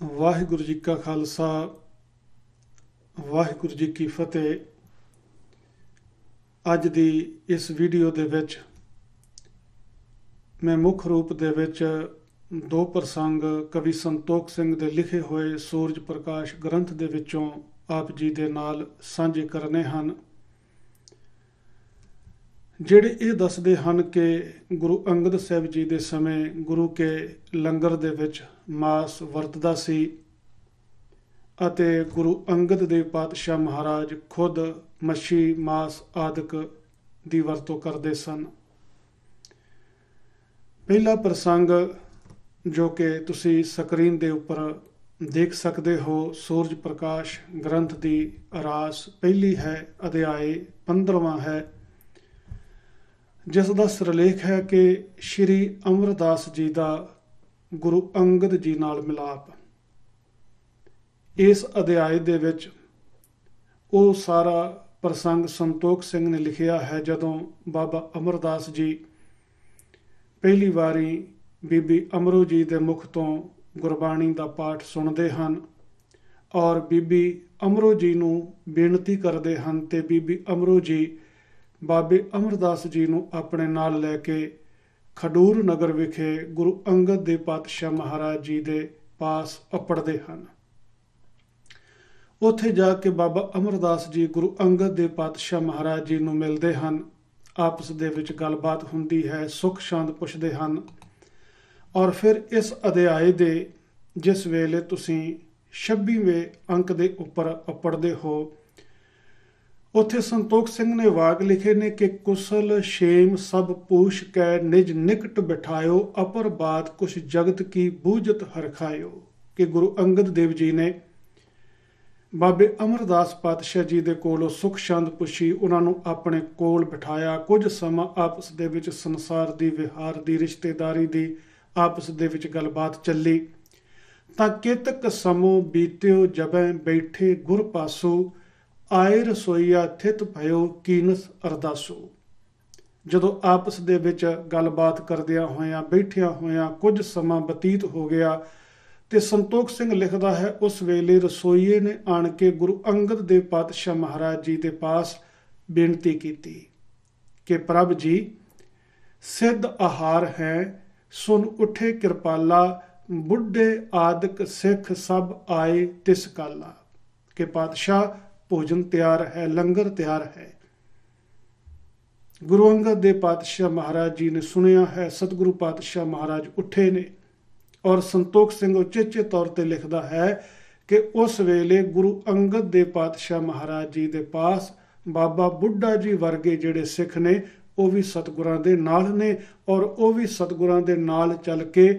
ਵਾਹਿਗੁਰੂ ਜੀ ਕਾ ਖਾਲਸਾ ਵਾਹਿਗੁਰੂ ਜੀ ਕੀ ਫਤਿਹ। ਅੱਜ ਦੀ ਇਸ ਵੀਡੀਓ ਦੇ ਵਿੱਚ ਮੈਂ ਮੁੱਖ ਰੂਪ ਦੇ ਵਿੱਚ ਦੋ ਪ੍ਰਸੰਗ ਕਵੀ ਸੰਤੋਖ ਸਿੰਘ ਦੇ ਲਿਖੇ ਹੋਏ ਸੂਰਜ ਪ੍ਰਕਾਸ਼ ਗ੍ਰੰਥ ਦੇ ਵਿੱਚੋਂ ਆਪ ਜੀ ਦੇ ਨਾਲ ਸਾਂਝੇ ਕਰਨੇ ਹਨ, ਜਿਹੜੇ ਇਹ ਦੱਸਦੇ ਹਨ ਕਿ ਗੁਰੂ ਅੰਗਦ ਸਾਹਿਬ ਜੀ ਦੇ ਸਮੇਂ ਗੁਰੂ ਕੇ ਲੰਗਰ ਦੇ ਵਿੱਚ ਮਾਸ ਵਰਤਦਾ ਸੀ ਅਤੇ ਗੁਰੂ ਅੰਗਦ ਦੇਵ ਪਾਤਸ਼ਾਹ ਮਹਾਰਾਜ ਖੁਦ ਮੱਛੀ ਮਾਸ ਆਦਿਕ ਦੀ ਵਰਤੋਂ ਕਰਦੇ ਸਨ। ਪਹਿਲਾ ਪ੍ਰਸੰਗ ਜੋ ਕਿ ਤੁਸੀਂ ਸਕਰੀਨ ਦੇ ਉੱਪਰ ਦੇਖ ਸਕਦੇ ਹੋ, ਸੂਰਜ ਪ੍ਰਕਾਸ਼ ਗ੍ਰੰਥ ਦੀ ਰਾਸ ਪਹਿਲੀ ਹੈ, ਅਧਿਆਏ 15ਵਾਂ ਹੈ, ਜਿਸ ਦਾ ਸਿਰਲੇਖ ਹੈ ਕਿ ਸ਼੍ਰੀ ਅਮਰਦਾਸ ਜੀ ਦਾ ਗੁਰੂ ਅੰਗਦ ਜੀ ਨਾਲ ਮਿਲਾਪ। ਇਸ ਅਧਿਆਏ ਦੇ ਵਿੱਚ ਉਹ ਸਾਰਾ ਪ੍ਰਸੰਗ ਸੰਤੋਖ ਸਿੰਘ ਨੇ ਲਿਖਿਆ ਹੈ, ਜਦੋਂ ਬਾਬਾ ਅਮਰਦਾਸ ਜੀ ਪਹਿਲੀ ਵਾਰੀ ਬੀਬੀ ਅਮਰੋ ਜੀ ਦੇ ਮੁਖ ਤੋਂ ਗੁਰਬਾਣੀ ਦਾ ਪਾਠ ਸੁਣਦੇ ਹਨ ਔਰ ਬੀਬੀ ਅਮਰੋ ਜੀ ਨੂੰ ਬੇਨਤੀ ਕਰਦੇ ਹਨ ਤੇ ਬੀਬੀ ਅਮਰੋ ਜੀ ਬਾਬੇ ਅਮਰਦਾਸ ਜੀ ਨੂੰ ਆਪਣੇ ਨਾਲ ਲੈ ਕੇ ਖਡੂਰ ਨਗਰ ਵਿਖੇ ਗੁਰੂ ਅੰਗਦ ਦੇਵ ਪਾਤਸ਼ਾਹ ਮਹਾਰਾਜ ਜੀ ਦੇ ਪਾਸ ਅੱਪੜਦੇ ਹਨ। ਉੱਥੇ ਜਾ ਕੇ ਬਾਬਾ ਅਮਰਦਾਸ ਜੀ ਗੁਰੂ ਅੰਗਦ ਦੇਵ ਪਾਤਸ਼ਾਹ ਮਹਾਰਾਜ ਜੀ ਨੂੰ ਮਿਲਦੇ ਹਨ, ਆਪਸ ਦੇ ਵਿੱਚ ਗੱਲਬਾਤ ਹੁੰਦੀ ਹੈ, ਸੁੱਖ ਸ਼ਾਂਤ ਪੁੱਛਦੇ ਹਨ। ਔਰ ਫਿਰ ਇਸ ਅਧਿਆਏ ਦੇ ਜਿਸ ਵੇਲੇ ਤੁਸੀਂ 26ਵੇਂ ਅੰਕ ਦੇ ਉੱਪਰ ਅੱਪੜਦੇ ਹੋ, ਉੱਥੇ ਸੰਤੋਖ ਸਿੰਘ ਨੇ ਵਾਕ ਲਿਖੇ ਨੇ ਕਿ ਕੁਸਲ ਸ਼ੇਮ ਸਭ ਪੂਛ ਕੈ ਨਿਜ ਨਿਕਟ ਬਿਠਾਇਓ, ਅਪਰ ਬਾਤ ਕੁਛ ਜਗਤ ਕੀ ਬੂਝਤ ਹਰਖਾਇਓ। ਕਿ ਗੁਰੂ ਅੰਗਦ ਦੇਵ ਜੀ ਨੇ ਬਾਬੇ ਅਮਰਦਾਸ ਪਾਤਸ਼ਾਹ ਜੀ ਦੇ ਕੋਲੋਂ ਸੁੱਖ ਸ਼ਾਂਤ ਪੁੱਛੀ, ਉਹਨਾਂ ਨੂੰ ਆਪਣੇ ਕੋਲ ਬਿਠਾਇਆ। ਕੁਝ ਸਮਾਂ ਆਪਸ ਦੇ ਵਿੱਚ ਸੰਸਾਰ ਦੀ ਵਿਹਾਰ ਦੀ ਰਿਸ਼ਤੇਦਾਰੀ ਦੀ ਆਪਸ ਦੇ ਵਿੱਚ ਗੱਲਬਾਤ ਚੱਲੀ ਤਾਂ ਕਿਤਕ ਸਮੋ ਬੀਤਿਓ ਜਬੈ ਬੈਠੇ ਗੁਰ ਪਾਸੋ, ਆਏ ਰਸੋਈਆ ਥਿਤ ਭਇਓ ਕੀਨਸ ਅਰਦਾਸੋ। ਜਦੋਂ ਆਪਸ ਦੇ ਵਿੱਚ ਗੱਲਬਾਤ ਕਰਦਿਆਂ ਹੋਇਆਂ ਬੈਠਿਆਂ ਹੋਇਆਂ ਕੁਝ ਸਮਾਂ ਬਤੀਤ ਹੋ ਗਿਆ ਤੇ ਸੰਤੋਖ ਸਿੰਘ ਲਿਖਦਾ ਹੈ, ਉਸ ਵੇਲੇ ਰਸੋਈਏ ਨੇ ਆਣ ਕੇ ਗੁਰੂ ਅੰਗਦ ਦੇਵ ਪਾਤਸ਼ਾਹ ਮਹਾਰਾਜ ਜੀ ਦੇ ਪਾਸ ਬੇਨਤੀ ਕੀਤੀ ਕਿ ਪ੍ਰਭ ਜੀ ਸਿੱਧ ਆਹਾਰ ਹੈ, ਸੁਨ ਉਠੇ ਕਿਰਪਾਲਾ, ਬੁੱਢੇ ਆਦਿਕ ਸਿੱਖ ਸਭ ਆਏ ਤਿਸ ਕਾਲਾ। ਕਿ ਪਾਤਸ਼ਾਹ ਭੋਜਨ ਤਿਆਰ ਹੈ, ਲੰਗਰ ਤਿਆਰ ਹੈ। ਗੁਰੂ ਅੰਗਦ ਦੇਵ ਪਾਤਸ਼ਾਹ ਮਹਾਰਾਜ ਜੀ ਨੇ ਸੁਣਿਆ ਹੈ, ਸਤਿਗੁਰੂ ਪਾਤਸ਼ਾਹ ਮਹਾਰਾਜ ਉੱਠੇ ਨੇ। ਔਰ ਸੰਤੋਖ ਸਿੰਘ ਉਚੇਚੇ ਤੌਰ ਤੇ ਲਿਖਦਾ ਹੈ ਕਿ ਉਸ ਵੇਲੇ ਗੁਰੂ ਅੰਗਦ ਦੇਵ ਪਾਤਸ਼ਾਹ ਮਹਾਰਾਜ ਜੀ ਦੇ ਪਾਸ ਬਾਬਾ ਬੁੱਢਾ ਜੀ ਵਰਗੇ ਜਿਹੜੇ ਸਿੱਖ ਨੇ ਉਹ ਵੀ ਸਤਿਗੁਰਾਂ ਦੇ ਨਾਲ ਨੇ ਔਰ ਉਹ ਵੀ ਸਤਿਗੁਰਾਂ ਦੇ ਨਾਲ ਚੱਲ ਕੇ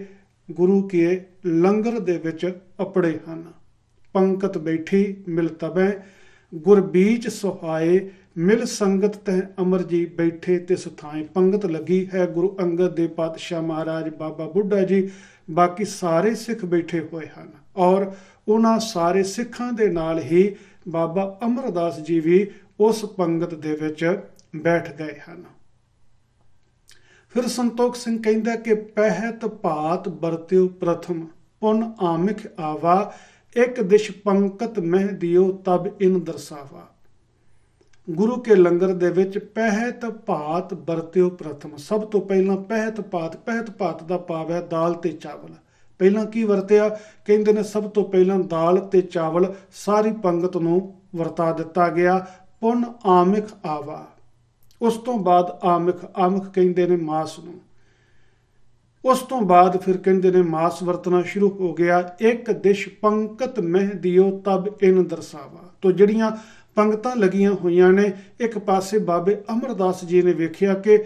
ਗੁਰੂ ਕੇ ਲੰਗਰ ਦੇ ਵਿੱਚ ਅੱਪੜੇ ਹਨ। ਪੰਕਤ ਬੈਠੀ ਮਿਲ ਤਬੈ ਗੁਰ ਬੀਚ ਸੁਹਾਏ, ਮਿਲ ਸੰਗਤ ਤਹਿ ਅਮਰ ਜੀ ਬੈਠੇ ਤਿਸ ਥਾਏ। ਪੰਗਤ ਲੱਗੀ ਹੈ, ਗੁਰੂ ਅੰਗਦ ਦੇਵ ਪਾਤਸ਼ਾਹ ਮਹਾਰਾਜ, ਬਾਬਾ ਬੁੱਢਾ ਜੀ, ਬਾਕੀ ਸਾਰੇ ਸਿੱਖ ਬੈਠੇ ਹੋਏ ਹਨ ਔਰ ਉਹਨਾਂ ਸਾਰੇ ਸਿੱਖਾਂ ਦੇ ਨਾਲ ਹੀ ਬਾਬਾ ਅਮਰਦਾਸ ਜੀ ਵੀ ਉਸ ਪੰਗਤ ਦੇ ਵਿੱਚ ਬੈਠ ਗਏ ਹਨ। ਫਿਰ ਸੰਤੋਖ ਸਿੰਘ ਕਹਿੰਦਾ ਕਿ ਪਹਿਤ ਭਾਤ ਵਰਤਿਓ ਪ੍ਰਥਮ, ਪੁਨ ਆਮਿਖ ਆਵਾ, ਇੱਕ ਦਿਸ਼ ਪੰਕਤ ਮਹਿ ਦਿਓ ਤਬ ਇਨ ਦਰਸਾਵਾ। ਗੁਰੂ ਕੇ ਲੰਗਰ ਦੇ ਵਿੱਚ ਪਹਿਤ ਭਾਤ ਵਰਤਿਓ ਪ੍ਰਥਮ, ਸਭ ਤੋਂ ਪਹਿਲਾਂ ਪਹਿਤ ਭਾਤ ਦਾ ਭਾਵ ਹੈ ਦਾਲ ਤੇ ਚਾਵਲ। ਪਹਿਲਾਂ ਕੀ ਵਰਤਿਆ? ਕਹਿੰਦੇ ਨੇ ਸਭ ਤੋਂ ਪਹਿਲਾਂ ਦਾਲ ਤੇ ਚਾਵਲ ਸਾਰੀ ਪੰਗਤ ਨੂੰ ਵਰਤਾ ਦਿੱਤਾ ਗਿਆ। ਪੁਨ ਆਮਿਖ ਆਵਾ, ਉਸ ਤੋਂ ਬਾਅਦ ਆਮਿਖ ਕਹਿੰਦੇ ਨੇ ਮਾਸ ਨੂੰ। ਉਸ ਤੋਂ ਬਾਅਦ ਫਿਰ ਕਹਿੰਦੇ ਨੇ ਮਾਸ ਵਰਤਣਾ ਸ਼ੁਰੂ ਹੋ ਗਿਆ। ਇੱਕ ਦਿਸ਼ ਪੰਕਤ ਮਹਿ ਦਿਓ ਤਬ ਇਨ ਦਰਸਾਵਾ। ਤੋਂ ਜਿਹੜੀਆਂ ਪੰਗਤਾਂ ਲੱਗੀਆਂ ਹੋਈਆਂ ਨੇ, ਇੱਕ ਪਾਸੇ ਬਾਬੇ ਅਮਰਦਾਸ ਜੀ ਨੇ ਵੇਖਿਆ ਕਿ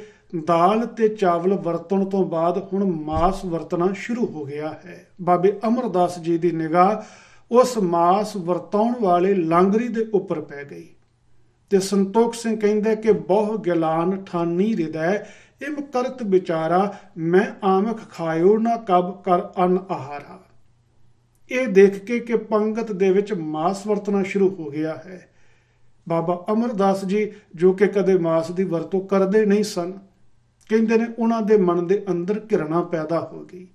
ਦਾਲ ਤੇ ਚਾਵਲ ਵਰਤਣ ਤੋਂ ਬਾਅਦ ਹੁਣ ਮਾਸ ਵਰਤਣਾ ਸ਼ੁਰੂ ਹੋ ਗਿਆ ਹੈ। ਬਾਬੇ ਅਮਰਦਾਸ ਜੀ ਦੀ ਨਿਗਾਹ ਉਸ ਮਾਸ ਵਰਤਾਉਣ ਵਾਲੇ ਲਾਂਗਰੀ ਦੇ ਉੱਪਰ ਪੈ ਗਈ ਤੇ ਸੰਤੋਖ ਸਿੰਘ ਕਹਿੰਦਾ ਕਿ ਬਹੁ ਗਿਲਾਨ ਠਾਨੀ ਹਿਰਦੈ, ਇਮ ਕਰਤ ਵਿਚਾਰਾ, ਮੈਂ ਆਮਖ ਖਾਇਓ ਨਾ ਕਬ ਕਰ ਅਨ ਆਹਾਰਾ। ਇਹ ਦੇਖ ਕੇ ਕਿ ਪੰਗਤ ਦੇ ਵਿੱਚ ਮਾਸ ਵਰਤਣਾ ਸ਼ੁਰੂ ਹੋ ਗਿਆ ਹੈ, ਬਾਬਾ ਅਮਰਦਾਸ ਜੀ ਜੋ ਕਿ ਕਦੇ ਮਾਸ ਦੀ ਵਰਤੋਂ ਕਰਦੇ ਨਹੀਂ ਸਨ, ਕਹਿੰਦੇ ਨੇ ਉਹਨਾਂ ਦੇ ਮਨ ਦੇ ਅੰਦਰ ਘਿਰਣਾ ਪੈਦਾ ਹੋ ਗਈ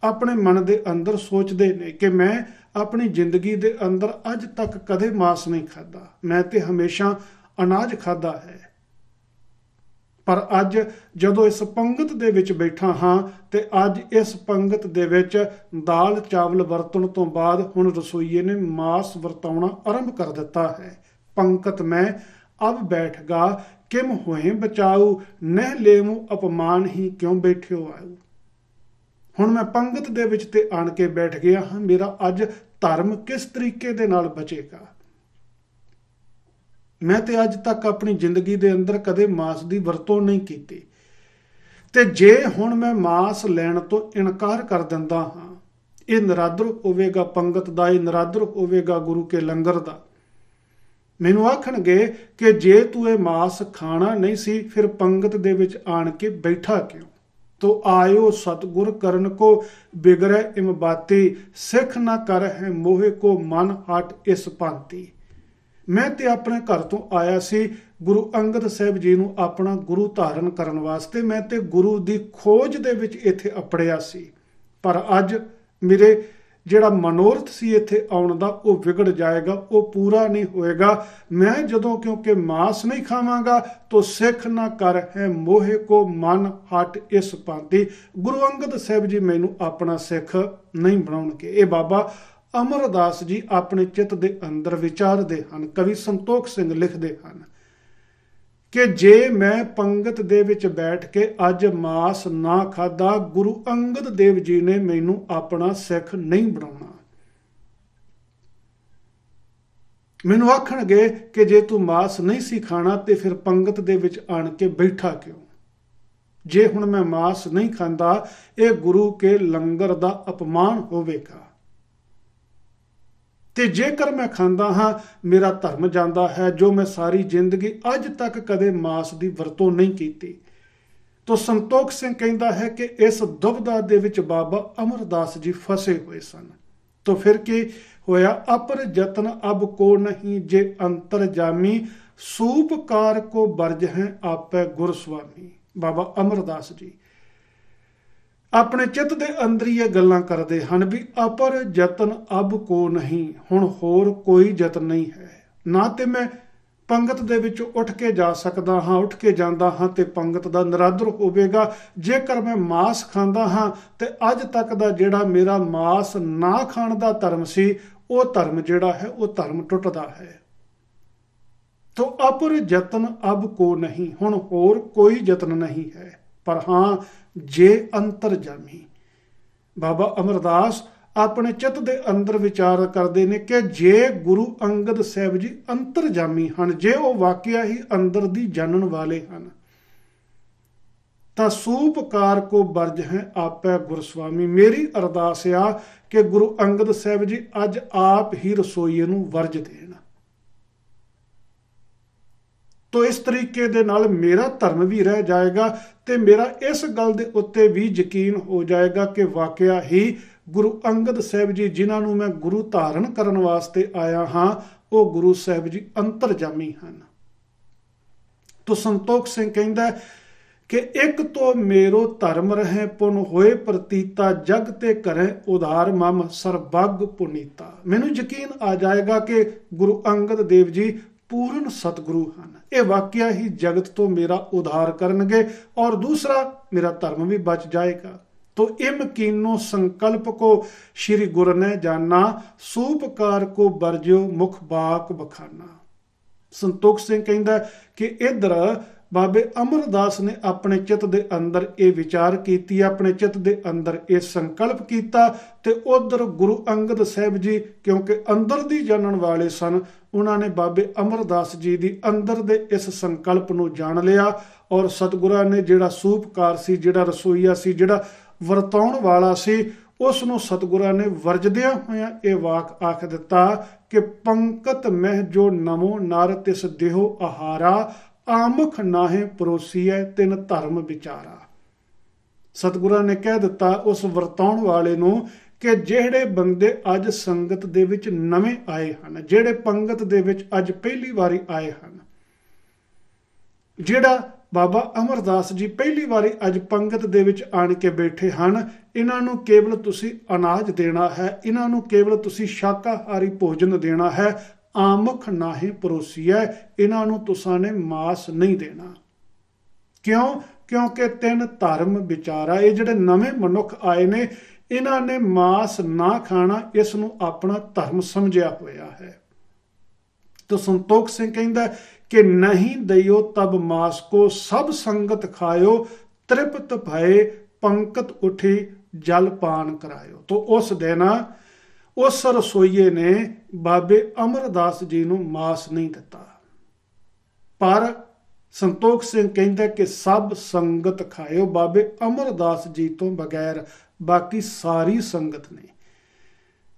ਆਪਣੇ ਮਨ ਦੇ ਅੰਦਰ ਸੋਚਦੇ ਨੇ ਕਿ ਮੈਂ ਆਪਣੀ ਜ਼ਿੰਦਗੀ ਦੇ ਅੰਦਰ ਅੱਜ ਤੱਕ ਕਦੇ ਮਾਸ ਨਹੀਂ ਖਾਧਾ, ਮੈਂ ਤੇ ਹਮੇਸ਼ਾ ਅਨਾਜ ਖਾਧਾ ਹੈ। ਪਰ ਅੱਜ ਜਦੋਂ ਇਸ ਪੰਗਤ ਦੇ ਵਿੱਚ ਬੈਠਾ ਹਾਂ ਤੇ ਅੱਜ ਇਸ ਪੰਗਤ ਦੇ ਵਿੱਚ ਦਾਲ ਚਾਵਲ ਵਰਤਣ ਤੋਂ ਬਾਅਦ ਹੁਣ ਰਸੋਈਏ ਨੇ ਮਾਸ ਵਰਤਾਉਣਾ ਆਰੰਭ ਕਰ ਦਿੱਤਾ ਹੈ। ਪੰਕਤ ਮੈਂ ਅਬ ਬੈਠਗਾ ਕਿਮ ਹੋਏ ਬਚਾਊ, ਨਹਿ ਲੇਵੂ ਅਪਮਾਨ ਹੀ ਕਿਉਂ ਬੈਠਿਓ ਆਊ। ਹੁਣ ਮੈਂ ਪੰਗਤ ਦੇ ਵਿੱਚ ਤੇ ਆਣ ਕੇ ਬੈਠ ਗਿਆ ਹਾਂ, ਮੇਰਾ ਅੱਜ ਧਰਮ ਕਿਸ ਤਰੀਕੇ ਦੇ ਨਾਲ ਬਚੇਗਾ। ਮੈਂ ਤੇ ਅੱਜ ਤੱਕ ਆਪਣੀ ਜ਼ਿੰਦਗੀ ਦੇ ਅੰਦਰ ਕਦੇ ਮਾਸ ਦੀ ਵਰਤੋਂ ਨਹੀਂ ਕੀਤੀ, ਤੇ ਜੇ ਹੁਣ ਮੈਂ ਮਾਸ ਲੈਣ ਤੋਂ ਇਨਕਾਰ ਕਰ ਦਿੰਦਾ ਹਾਂ, ਇਹ ਨਰਾਦਰ ਹੋਵੇਗਾ ਪੰਗਤ ਦਾ, ਇਹ ਨਰਾਦਰ ਹੋਵੇਗਾ ਗੁਰੂ ਕੇ ਲੰਗਰ ਦਾ। ਮੈਨੂੰ ਆਖਣਗੇ ਕਿ ਜੇ ਤੂੰ ਇਹ ਮਾਸ ਖਾਣਾ ਨਹੀਂ ਸੀ ਫਿਰ ਪੰਗਤ ਦੇ ਵਿੱਚ ਆਣ ਕੇ ਬੈਠਾ ਕਿਉਂ। ਤੋ ਆਇਓ ਸਤਿਗੁਰ ਕਰਨ ਕੋ ਬਿਗੜੈ ਇਮ ਬਾਤੀ, ਸਿੱਖ ਨਾ ਕਰ ਹੈ ਮੋਹਿ ਕੋ ਮਨ ਹਟ ਇਸ ਭਾਂਤੀ। ਮੈਂ ਤੇ ਆਪਣੇ ਘਰ ਤੋਂ ਆਇਆ ਸੀ ਗੁਰੂ ਅੰਗਦ ਸਾਹਿਬ ਜੀ ਨੂੰ ਆਪਣਾ ਗੁਰੂ ਧਾਰਨ ਕਰਨ ਵਾਸਤੇ। ਮੈਂ ਤੇ ਗੁਰੂ ਦੀ ਖੋਜ ਦੇ ਵਿੱਚ ਇੱਥੇ ਅਪੜਿਆ ਸੀ, ਪਰ ਅੱਜ ਮੇਰੇ ਜਿਹੜਾ ਮਨੋਰਥ ਸੀ ਇੱਥੇ ਆਉਣ ਦਾ ਉਹ ਵਿਗੜ ਜਾਏਗਾ, ਉਹ ਪੂਰਾ ਨਹੀਂ ਹੋਏਗਾ। ਮੈਂ ਜਦੋਂ ਕਿਉਂਕਿ ਮਾਸ ਨਹੀਂ ਖਾਵਾਂਗਾ ਤੋ ਸਿੱਖ ਨਾ ਕਰ ਹੈ ਮੋਹਿ ਕੋ ਮਨ ਹਟ ਇਸ ਭਾਂਤੀ। ਗੁਰੂ ਅੰਗਦ ਸਾਹਿਬ ਜੀ ਮੈਨੂੰ ਆਪਣਾ ਸਿੱਖ ਨਹੀਂ ਬਣਾਉਣਗੇ। ਇਹ ਬਾਬਾ ਅਮਰਦਾਸ ਜੀ ਆਪਣੇ ਚਿੱਤ ਦੇ ਅੰਦਰ ਵਿਚਾਰਦੇ ਹਨ। ਕਵੀ ਸੰਤੋਖ ਸਿੰਘ ਲਿਖਦੇ ਹਨ ਕਿ ਜੇ ਮੈਂ ਪੰਗਤ ਦੇ ਵਿੱਚ ਬੈਠ ਕੇ ਅੱਜ ਮਾਸ ਨਾ ਖਾਧਾ, ਗੁਰੂ ਅੰਗਦ ਦੇਵ ਜੀ ਨੇ ਮੈਨੂੰ ਆਪਣਾ ਸਿੱਖ ਨਹੀਂ ਬਣਾਉਣਾ। ਮੈਨੂੰ ਆਖਣਗੇ ਕਿ ਜੇ ਤੂੰ ਮਾਸ ਨਹੀਂ ਸੀ ਖਾਣਾ ਤੇ ਫਿਰ ਪੰਗਤ ਦੇ ਵਿੱਚ ਆਣ ਕੇ ਬੈਠਾ ਕਿਉਂ। ਜੇ ਹੁਣ ਮੈਂ ਮਾਸ ਨਹੀਂ ਖਾਂਦਾ, ਇਹ ਗੁਰੂ ਕੇ ਲੰਗਰ ਦਾ ਅਪਮਾਨ ਹੋਵੇਗਾ, ਤੇ ਜੇਕਰ ਮੈਂ ਖਾਂਦਾ ਹਾਂ ਮੇਰਾ ਧਰਮ ਜਾਂਦਾ ਹੈ, ਜੋ ਮੈਂ ਸਾਰੀ ਜ਼ਿੰਦਗੀ ਅੱਜ ਤੱਕ ਕਦੇ ਮਾਸ ਦੀ ਵਰਤੋਂ ਨਹੀਂ ਕੀਤੀ। ਤੋ ਸੰਤੋਖ ਸਿੰਘ ਕਹਿੰਦਾ ਹੈ ਕਿ ਇਸ ਦੁਬਿਧਾ ਦੇ ਵਿੱਚ ਬਾਬਾ ਅਮਰਦਾਸ ਜੀ ਫਸੇ ਹੋਏ ਸਨ। ਤੋ ਫਿਰ ਕੀ ਹੋਇਆ, ਅਪਰ ਯਤਨ ਅਬ ਕੋ ਨਹੀਂ ਜੇ ਅੰਤਰ ਜਾਮੀ, ਸੂਪਕਾਰ ਕੋ ਬਰਜ ਹੈ ਆਪੇ ਗੁਰ ਸੁਆਮੀ। ਬਾਬਾ ਅਮਰਦਾਸ ਜੀ ਆਪਣੇ ਚਿੱਤ ਦੇ ਅੰਦਰ ਹੀ ਇਹ ਗੱਲਾਂ ਕਰਦੇ ਹਨ ਵੀ ਅਪਰ ਯਤਨ ਅਬ ਕੋ ਨਹੀਂ, ਹੁਣ ਹੋਰ ਕੋਈ ਯਤਨ ਨਹੀਂ ਹੈ। ਨਾ ਤੇ ਮੈਂ ਪੰਗਤ ਦੇ ਵਿੱਚ ਉੱਠ ਕੇ ਜਾ ਸਕਦਾ ਹਾਂ, ਉੱਠ ਕੇ ਜਾਂਦਾ ਹਾਂ ਤੇ ਪੰਗਤ ਦਾ ਨਰਾਦਰ ਹੋਵੇਗਾ। ਜੇਕਰ ਮੈਂ ਮਾਸ ਖਾਂਦਾ ਹਾਂ ਤੇ ਅੱਜ ਤੱਕ ਦਾ ਜਿਹੜਾ ਮੇਰਾ ਮਾਸ ਨਾ ਖਾਣ ਦਾ ਧਰਮ ਸੀ, ਉਹ ਧਰਮ ਜਿਹੜਾ ਹੈ ਉਹ ਧਰਮ ਟੁੱਟਦਾ ਹੈ। ਤੋ ਅਪਰ ਯਤਨ ਅਬ ਕੋ ਨਹੀਂ, ਹੁਣ ਹੋਰ ਕੋਈ ਯਤਨ ਨਹੀਂ ਹੈ। ਪਰ ਹਾਂ ਜੇ ਅੰਤਰਜਾਮੀ, ਬਾਬਾ ਅਮਰਦਾਸ ਆਪਣੇ ਚਿੱਤ ਦੇ ਅੰਦਰ ਵਿਚਾਰ ਕਰਦੇ ਨੇ ਕਿ ਜੇ ਗੁਰੂ ਅੰਗਦ ਸਾਹਿਬ ਜੀ ਅੰਤਰਜਾਮੀ ਹਨ, ਜੇ ਉਹ ਵਾਕਿਆ ਹੀ ਅੰਦਰ ਦੀ ਜਾਣਨ ਵਾਲੇ ਹਨ, ਤਾਂ ਸੂਪਕਾਰ ਕੋ ਬਰਜ ਹੈ ਆਪੇ ਗੁਰਸਵਾਮੀ। ਮੇਰੀ ਅਰਦਾਸ ਆ ਕਿ ਗੁਰੂ ਅੰਗਦ ਸਾਹਿਬ ਜੀ ਅੱਜ ਆਪ ਹੀ ਰਸੋਈਏ ਨੂੰ ਵਰਜ ਦੇਣ। ਤੋ ਇਸ ਤਰੀਕੇ ਦੇ ਨਾਲ ਮੇਰਾ ਧਰਮ ਵੀ ਰਹਿ ਜਾਏਗਾ ਤੇ ਮੇਰਾ ਇਸ ਗੱਲ ਦੇ ਉੱਤੇ ਵੀ ਯਕੀਨ ਹੋ ਜਾਏਗਾ ਕਿ ਵਾਕਿਆ ਹੀ ਗੁਰੂ ਅੰਗਦ ਸਾਹਿਬ ਜੀ ਜਿਨ੍ਹਾਂ ਨੂੰ ਮੈਂ ਗੁਰੂ ਧਾਰਨ ਕਰਨ ਵਾਸਤੇ ਆਇਆ ਹਾਂ, ਉਹ ਗੁਰੂ ਸਾਹਿਬ ਜੀ ਅੰਤਰਜਾਮੀ ਹਨ। ਤੋ ਸੰਤੋਖ ਸਿੰਘ ਕਹਿੰਦਾ ਕਿ ਇੱਕ ਤੋਂ ਮੇਰੋ ਧਰਮ ਰਹੇ ਪੁਨ ਹੋਏ ਪ੍ਰਤੀਤਾ, ਜਗ ਤੇ ਕਰੇ ਉਧਾਰ ਮਮ ਸਰਬੱਗ ਪੁਨੀਤਾ। ਮੈਨੂੰ ਯਕੀਨ ਆ ਜਾਏਗਾ ਕਿ ਗੁਰੂ ਅੰਗਦ ਦੇਵ ਜੀ ਪੂਰਨ ਸਤਿਗੁਰੂ ਹਨ। ਇਹ ਵਾਕਿਆ ਹੀ ਜਗਤ ਤੋਂ ਮੇਰਾ ਉਧਾਰ ਕਰਨਗੇ ਔਰ ਦੂਸਰਾ ਮੇਰਾ ਧਰਮ ਵੀ ਬਚ ਜਾਏਗਾ। ਤੋ ਇਮ ਕੀਨੋ ਸੰਕਲਪ ਕੋ ਸ਼੍ਰੀ ਗੁਰ ਨੇ ਜਾਨਾ, ਸੂਪਕਾਰ ਕੋ ਬਰਜਿਓ ਮੁਖ ਬਾਕ ਬਖਾਨਾ। ਸੰਤੋਖ ਸਿੰਘ ਕਹਿੰਦਾ ਕਿ ਇੱਧਰ ਬਾਬੇ ਅਮਰਦਾਸ ਨੇ ਆਪਣੇ ਚਿੱਤ ਦੇ ਅੰਦਰ ਇਹ ਵਿਚਾਰ ਕੀਤੀ, ਆਪਣੇ ਚਿੱਤ ਦੇ ਅੰਦਰ ਇਹ ਸੰਕਲਪ ਕੀਤਾ, ਤੇ ਉਧਰ ਗੁਰੂ ਅੰਗਦ ਸਾਹਿਬ ਜੀ ਕਿਉਂਕਿ ਅੰਦਰ ਦੀ ਜਾਣਨ ਵਾਲੇ ਸਨ, ਉਹਨਾਂ ਨੇ ਬਾਬੇ ਅਮਰਦਾਸ ਜੀ ਦੀ ਅੰਦਰ ਦੇ ਇਸ ਸੰਕਲਪ ਨੂੰ ਜਾਣ ਲਿਆ ਔਰ ਸਤਿਗੁਰਾਂ ਨੇ ਜਿਹੜਾ ਸੂਪਕਾਰ ਸੀ, ਜਿਹੜਾ ਰਸੋਈਆ ਸੀ, ਜਿਹੜਾ ਵਰਤਾਉਣ ਵਾਲਾ ਸੀ, ਉਸ ਨੂੰ ਸਤਿਗੁਰਾਂ ਨੇ ਵਰਜਦਿਆਂ ਹੋਇਆਂ ਇਹ ਵਾਕ ਆਖ ਦਿੱਤਾ ਕਿ ਪੰਕਤ ਮਹਿ ਜੋ ਨਮੋ ਨਰ ਤਿਸ ਦੇਹੋ ਆਹਾਰਾ, ਆਮਖ ਨਾਹੇ ਪਰੋਸੀਐ ਤਿਨ ਧਰਮ ਵਿਚਾਰਾ। ਸਤਿਗੁਰਾਂ ਨੇ ਕਹਿ ਦਿੱਤਾ ਉਸ ਵਰਤਾਉਣ ਵਾਲੇ ਨੂੰ ਕਿ ਜਿਹੜੇ ਬੰਦੇ ਅੱਜ ਸੰਗਤ ਦੇ ਵਿੱਚ ਨਵੇਂ ਆਏ ਹਨ, ਜਿਹੜੇ ਪੰਗਤ ਦੇ ਵਿੱਚ ਅੱਜ ਪਹਿਲੀ ਵਾਰੀ ਆਏ ਹਨ, ਜਿਹੜਾ ਬਾਬਾ ਅਮਰਦਾਸ ਜੀ ਪਹਿਲੀ ਵਾਰੀ ਅੱਜ ਪੰਗਤ ਦੇ ਵਿੱਚ ਆਣ ਕੇ ਬੈਠੇ ਹਨ। ਇਹਨਾਂ ਨੂੰ ਕੇਵਲ ਤੁਸੀਂ ਅਨਾਜ ਦੇਣਾ ਹੈ, ਇਹਨਾਂ ਨੂੰ ਕੇਵਲ ਤੁਸੀਂ ਸ਼ਾਕਾਹਾਰੀ ਭੋਜਨ ਦੇਣਾ ਹੈ। ਆਮਖ ਨਾਹੀਂ ਪਰੋਸੀਐ, ਇਹਨਾਂ ਨੂੰ ਤੁਸਾਂ ਨੇ ਮਾਸ ਨਹੀਂ ਦੇਣਾ। ਕਿਉਂ? ਕਿਉਂਕਿ 3 ਧਰਮ ਵਿਚਾਰਾ। ਇਹ ਜਿਹੜੇ ਨਵੇਂ ਮਨੁੱਖ ਆਏ ਨੇ, ਇਹਨਾਂ ਨੇ ਮਾਸ ਨਾ ਖਾਣਾ ਇਸ ਨੂੰ ਆਪਣਾ ਧਰਮ ਸਮਝਿਆ ਹੋਇਆ ਹੈ। ਤਾਂ ਸੰਤੋਖ ਸਿੰਘ ਕਹਿੰਦਾ ਕਿ ਨਹੀਂ ਦਈਓ ਤਬ ਮਾਸ ਕੋ, ਸਭ ਸੰਗਤ ਖਾਇਓ, ਤ੍ਰਿਪਤ ਭਏ ਪੰਕਤ ਉਠੀ ਜਲ ਪਾਨ ਕਰਾਇਓ। ਤਾਂ ਉਸ ਦਿਨ ਉਸ ਰਸੋਈਏ ਨੇ ਬਾਬੇ ਅਮਰਦਾਸ ਜੀ ਨੂੰ ਮਾਸ ਨਹੀਂ ਦਿੱਤਾ, ਪਰ ਸੰਤੋਖ ਸਿੰਘ ਕਹਿੰਦਾ ਕਿ ਸਭ ਸੰਗਤ ਖਾਇਓ। ਬਾਬੇ ਅਮਰਦਾਸ ਜੀ ਤੋਂ ਬਗੈਰ ਬਾਕੀ ਸਾਰੀ ਸੰਗਤ ਨੇ।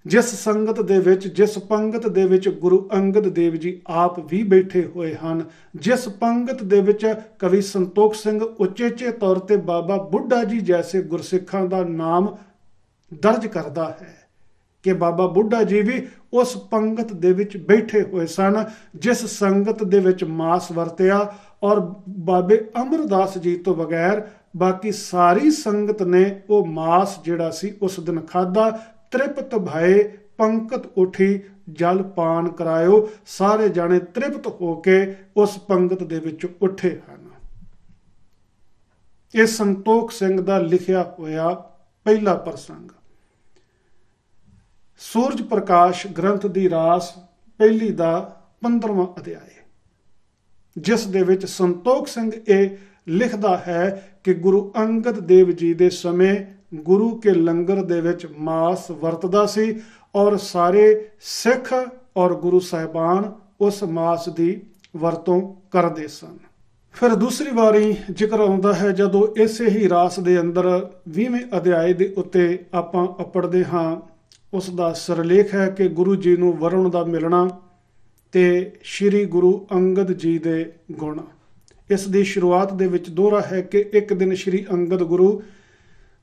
ਜਿਸ ਸੰਗਤ ਦੇ ਵਿੱਚ, ਜਿਸ ਪੰਗਤ ਦੇ ਵਿੱਚ ਗੁਰੂ ਅੰਗਦ ਦੇਵ ਜੀ ਆਪ ਵੀ ਬੈਠੇ ਹੋਏ ਹਨ, ਜਿਸ ਪੰਗਤ ਦੇ ਵਿੱਚ ਕਵੀ ਸੰਤੋਖ ਸਿੰਘ ਉਚੇਚੇ ਤੌਰ ਤੇ ਬਾਬਾ ਬੁੱਢਾ ਜੀ ਜੈਸੇ ਗੁਰਸਿੱਖਾਂ ਦਾ ਨਾਮ ਦਰਜ ਕਰਦਾ ਹੈ ਕਿ ਬਾਬਾ ਬੁੱਢਾ ਜੀ ਵੀ ਉਸ ਪੰਗਤ ਦੇ ਵਿੱਚ ਬੈਠੇ ਹੋਏ ਸਨ, ਜਿਸ ਸੰਗਤ ਦੇ ਵਿੱਚ ਮਾਸ ਵਰਤਿਆ। ਔਰ ਬਾਬੇ ਅਮਰਦਾਸ ਜੀ ਤੋਂ ਬਗੈਰ ਬਾਕੀ ਸਾਰੀ ਸੰਗਤ ਨੇ ਉਹ ਮਾਸ ਜਿਹੜਾ ਸੀ ਉਸ ਦਿਨ ਖਾਧਾ। ਤ੍ਰਿਪਤ ਭਏ ਪੰਕਤ ਉਠੀ ਜਲ ਪਾਨ ਕਰਾਇਓ। ਸਾਰੇ ਜਾਣੇ ਤ੍ਰਿਪਤ ਹੋ ਕੇ ਉਸ ਪੰਗਤ ਦੇ ਵਿੱਚ ਉੱਠੇ ਹਨ। ਇਹ ਸੰਤੋਖ ਸਿੰਘ ਦਾ ਲਿਖਿਆ ਹੋਇਆ ਪਹਿਲਾ ਪ੍ਰਸੰਗ। ਸੂਰਜ ਪ੍ਰਕਾਸ਼ ਗ੍ਰੰਥ ਦੀ ਰਾਸ ਪਹਿਲੀ ਦਾ 15ਵਾਂ ਅਧਿਆਇ, ਜਿਸ ਦੇ ਵਿੱਚ ਸੰਤੋਖ ਸਿੰਘ ਇਹ ਲਿਖਦਾ ਹੈ ਕਿ ਗੁਰੂ ਅੰਗਦ ਦੇਵ ਜੀ ਦੇ ਸਮੇਂ ਗੁਰੂ ਕੇ ਲੰਗਰ ਦੇ ਵਿੱਚ ਮਾਸ ਵਰਤਦਾ ਸੀ ਔਰ ਸਾਰੇ ਸਿੱਖ ਔਰ ਗੁਰੂ ਸਾਹਿਬਾਨ ਉਸ ਮਾਸ ਦੀ ਵਰਤੋਂ ਕਰਦੇ ਸਨ। ਫਿਰ ਦੂਸਰੀ ਵਾਰੀ ਜ਼ਿਕਰ ਆਉਂਦਾ ਹੈ ਜਦੋਂ ਇਸੇ ਹੀ ਰਾਸ ਦੇ ਅੰਦਰ 20ਵੇਂ ਅਧਿਆਇ ਦੇ ਉੱਤੇ ਆਪਾਂ ਪੜ੍ਹਦੇ ਹਾਂ। ਉਸ ਦਾ ਸਿਰਲੇਖ ਹੈ ਕਿ ਗੁਰੂ ਜੀ ਨੂੰ ਵਰੁਣ ਦਾ ਮਿਲਣਾ ਤੇ ਸ਼੍ਰੀ ਗੁਰੂ ਅੰਗਦ ਜੀ ਦੇ ਗੁਣ। ਇਸ ਦੀ ਸ਼ੁਰੂਆਤ ਦੇ ਵਿੱਚ ਦੋਹਰਾ ਹੈ ਕਿ ਇੱਕ ਦਿਨ ਸ਼੍ਰੀ ਅੰਗਦ ਗੁਰੂ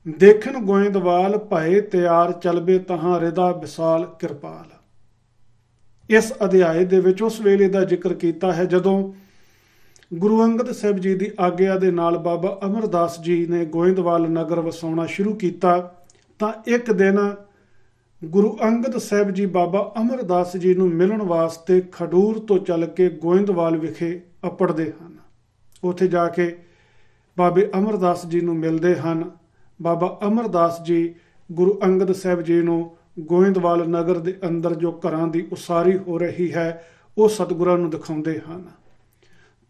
ਦੇਖਣ ਗੋਇੰਦਵਾਲ ਭਏ ਤਿਆਰ ਚਲਬੇ ਤਹਾਂ ਰਿਦਾ ਵਿਸਾਲ ਕਿਰਪਾਲ। ਇਸ ਅਧਿਆਇ ਦੇ ਵਿੱਚ ਉਸ ਵੇਲੇ ਦਾ ਜ਼ਿਕਰ ਕੀਤਾ ਹੈ ਜਦੋਂ ਗੁਰੂ ਅੰਗਦ ਸਾਹਿਬ ਜੀ ਦੀ ਆਗਿਆ ਦੇ ਨਾਲ ਬਾਬਾ ਅਮਰਦਾਸ ਜੀ ਨੇ ਗੋਇੰਦਵਾਲ ਨਗਰ ਵਸਾਉਣਾ ਸ਼ੁਰੂ ਕੀਤਾ। ਤਾਂ ਇੱਕ ਦਿਨ ਗੁਰੂ ਅੰਗਦ ਸਾਹਿਬ ਜੀ ਬਾਬਾ ਅਮਰਦਾਸ ਜੀ ਨੂੰ ਮਿਲਣ ਵਾਸਤੇ ਖਡੂਰ ਤੋਂ ਚੱਲ ਕੇ ਗੋਇੰਦਵਾਲ ਵਿਖੇ ਅੱਪੜਦੇ ਹਨ। ਉੱਥੇ ਜਾ ਕੇ ਬਾਬੇ ਅਮਰਦਾਸ ਜੀ ਨੂੰ ਮਿਲਦੇ ਹਨ। ਬਾਬਾ ਅਮਰਦਾਸ ਜੀ ਗੁਰੂ ਅੰਗਦ ਸਾਹਿਬ ਜੀ ਨੂੰ ਗੋਇੰਦਵਾਲ ਨਗਰ ਦੇ ਅੰਦਰ ਜੋ ਘਰਾਂ ਦੀ ਉਸਾਰੀ ਹੋ ਰਹੀ ਹੈ ਉਹ ਸਤਿਗੁਰਾਂ ਨੂੰ ਦਿਖਾਉਂਦੇ ਹਨ।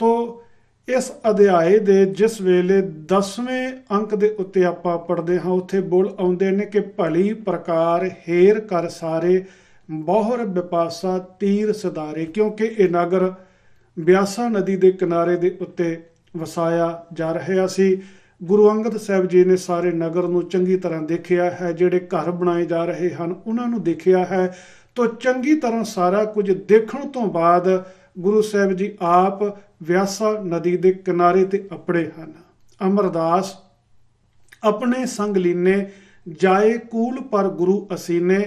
ਤੋ ਇਸ ਅਧਿਆਏ ਦੇ ਜਿਸ ਵੇਲੇ 10ਵੇਂ ਅੰਕ ਦੇ ਉੱਤੇ ਆਪਾਂ ਪੜ੍ਹਦੇ ਹਾਂ, ਉੱਥੇ ਬੋਲ ਆਉਂਦੇ ਨੇ ਕਿ ਭਲੀ ਪ੍ਰਕਾਰ ਹੇਰ ਕਰ ਸਾਰੇ, ਬਹੁਰ ਵਿਪਾਸਾ ਤੀਰ ਸਿਦਾਰੇ। ਕਿਉਂਕਿ ਇਹ ਨਗਰ ਬਿਆਸਾ ਨਦੀ ਦੇ ਕਿਨਾਰੇ ਦੇ ਉੱਤੇ ਵਸਾਇਆ ਜਾ ਰਿਹਾ ਸੀ। ਗੁਰੂ ਅੰਗਦ ਸਾਹਿਬ ਜੀ ਨੇ ਸਾਰੇ ਨਗਰ ਨੂੰ ਚੰਗੀ ਤਰ੍ਹਾਂ ਦੇਖਿਆ ਹੈ, ਜਿਹੜੇ ਘਰ ਬਣਾਏ ਜਾ ਰਹੇ ਹਨ ਉਹਨਾਂ ਨੂੰ ਦੇਖਿਆ ਹੈ। ਤੋ ਚੰਗੀ ਤਰ੍ਹਾਂ ਸਾਰਾ ਕੁਝ ਦੇਖਣ ਤੋਂ ਬਾਅਦ ਗੁਰੂ ਸਾਹਿਬ ਜੀ ਆਪ ਵਿਆਸਾ ਨਦੀ ਦੇ ਕਿਨਾਰੇ ਤੇ ਅੱਪੜੇ ਹਨ। ਅਮਰਦਾਸ ਆਪਣੇ ਸੰਗ ਲੀਨੇ ਜਾਏ ਕੂਲ ਪਰ ਗੁਰੂ ਅਸੀਨੇ,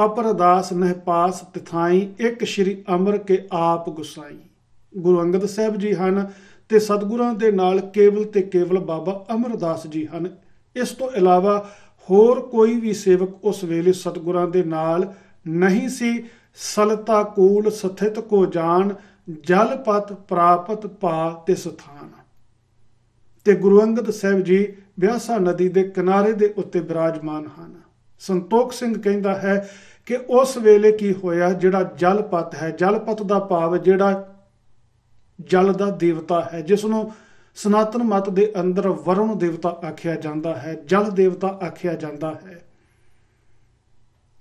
ਅਪਰਦਾਸ ਨਹਿ ਪਾਸ ਤਿਥਾਈ, ਇੱਕ ਸ਼੍ਰੀ ਅਮਰ ਕੇ ਆਪ ਗੁਸਾਈ। ਗੁਰੂ ਅੰਗਦ ਸਾਹਿਬ ਜੀ ਹਨ ਤੇ ਸਤਿਗੁਰਾਂ ਦੇ ਨਾਲ ਕੇਵਲ ਤੇ ਕੇਵਲ ਬਾਬਾ ਅਮਰਦਾਸ ਜੀ ਹਨ। ਇਸ ਤੋਂ ਇਲਾਵਾ ਹੋਰ ਕੋਈ ਵੀ ਸੇਵਕ ਉਸ ਵੇਲੇ ਸਤਿਗੁਰਾਂ ਦੇ ਨਾਲ ਨਹੀਂ ਸੀ। ਸਲਤਾ ਕੂਲ ਸਥਿਤ ਕੋ ਜਾਣ, ਜਲ ਪਤ ਪ੍ਰਾਪਤ ਪਾ ਤੇ ਸਥਾਨ। ਤੇ ਗੁਰੂ ਅੰਗਦ ਸਾਹਿਬ ਜੀ ਬਿਆਸਾ ਨਦੀ ਦੇ ਕਿਨਾਰੇ ਦੇ ਉੱਤੇ ਬਿਰਾਜਮਾਨ ਹਨ। ਸੰਤੋਖ ਸਿੰਘ ਕਹਿੰਦਾ ਹੈ ਕਿ ਉਸ ਵੇਲੇ ਕੀ ਹੋਇਆ, ਜਿਹੜਾ ਜਲ ਪਤ ਹੈ, ਜਲ ਪਤ ਦਾ ਭਾਵ ਜਿਹੜਾ ਜਲ ਦਾ ਦੇਵਤਾ ਹੈ, ਜਿਸ ਨੂੰ ਸਨਾਤਨ ਮਤ ਦੇ ਅੰਦਰ ਵਰੁਣ ਦੇਵਤਾ ਆਖਿਆ ਜਾਂਦਾ ਹੈ, ਜਲ ਦੇਵਤਾ ਆਖਿਆ ਜਾਂਦਾ ਹੈ।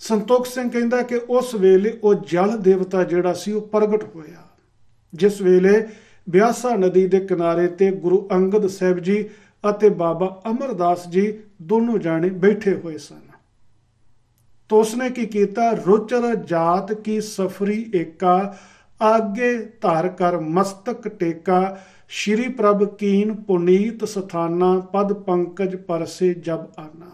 ਸੰਤੋਖ ਸਿੰਘ ਕਹਿੰਦਾ ਕਿ ਉਸ ਵੇਲੇ ਉਹ ਜਲ ਦੇਵਤਾ ਜਿਹੜਾ ਸੀ ਉਹ ਪ੍ਰਗਟ ਹੋਇਆ, ਜਿਸ ਵੇਲੇ ਬਿਆਸਾ ਨਦੀ ਦੇ ਕਿਨਾਰੇ ਤੇ ਗੁਰੂ ਅੰਗਦ ਸਾਹਿਬ ਜੀ ਅਤੇ ਬਾਬਾ ਅਮਰਦਾਸ ਜੀ ਦੋਨੋਂ ਜਾਣੇ ਬੈਠੇ ਹੋਏ ਸਨ। तो उसने की कीता, रुचर जात की सफरी एका, आगे धार कर मस्तक टेका, श्री प्रभ कीन पुनीत स्थाना, पद पंकज परसे जब आना।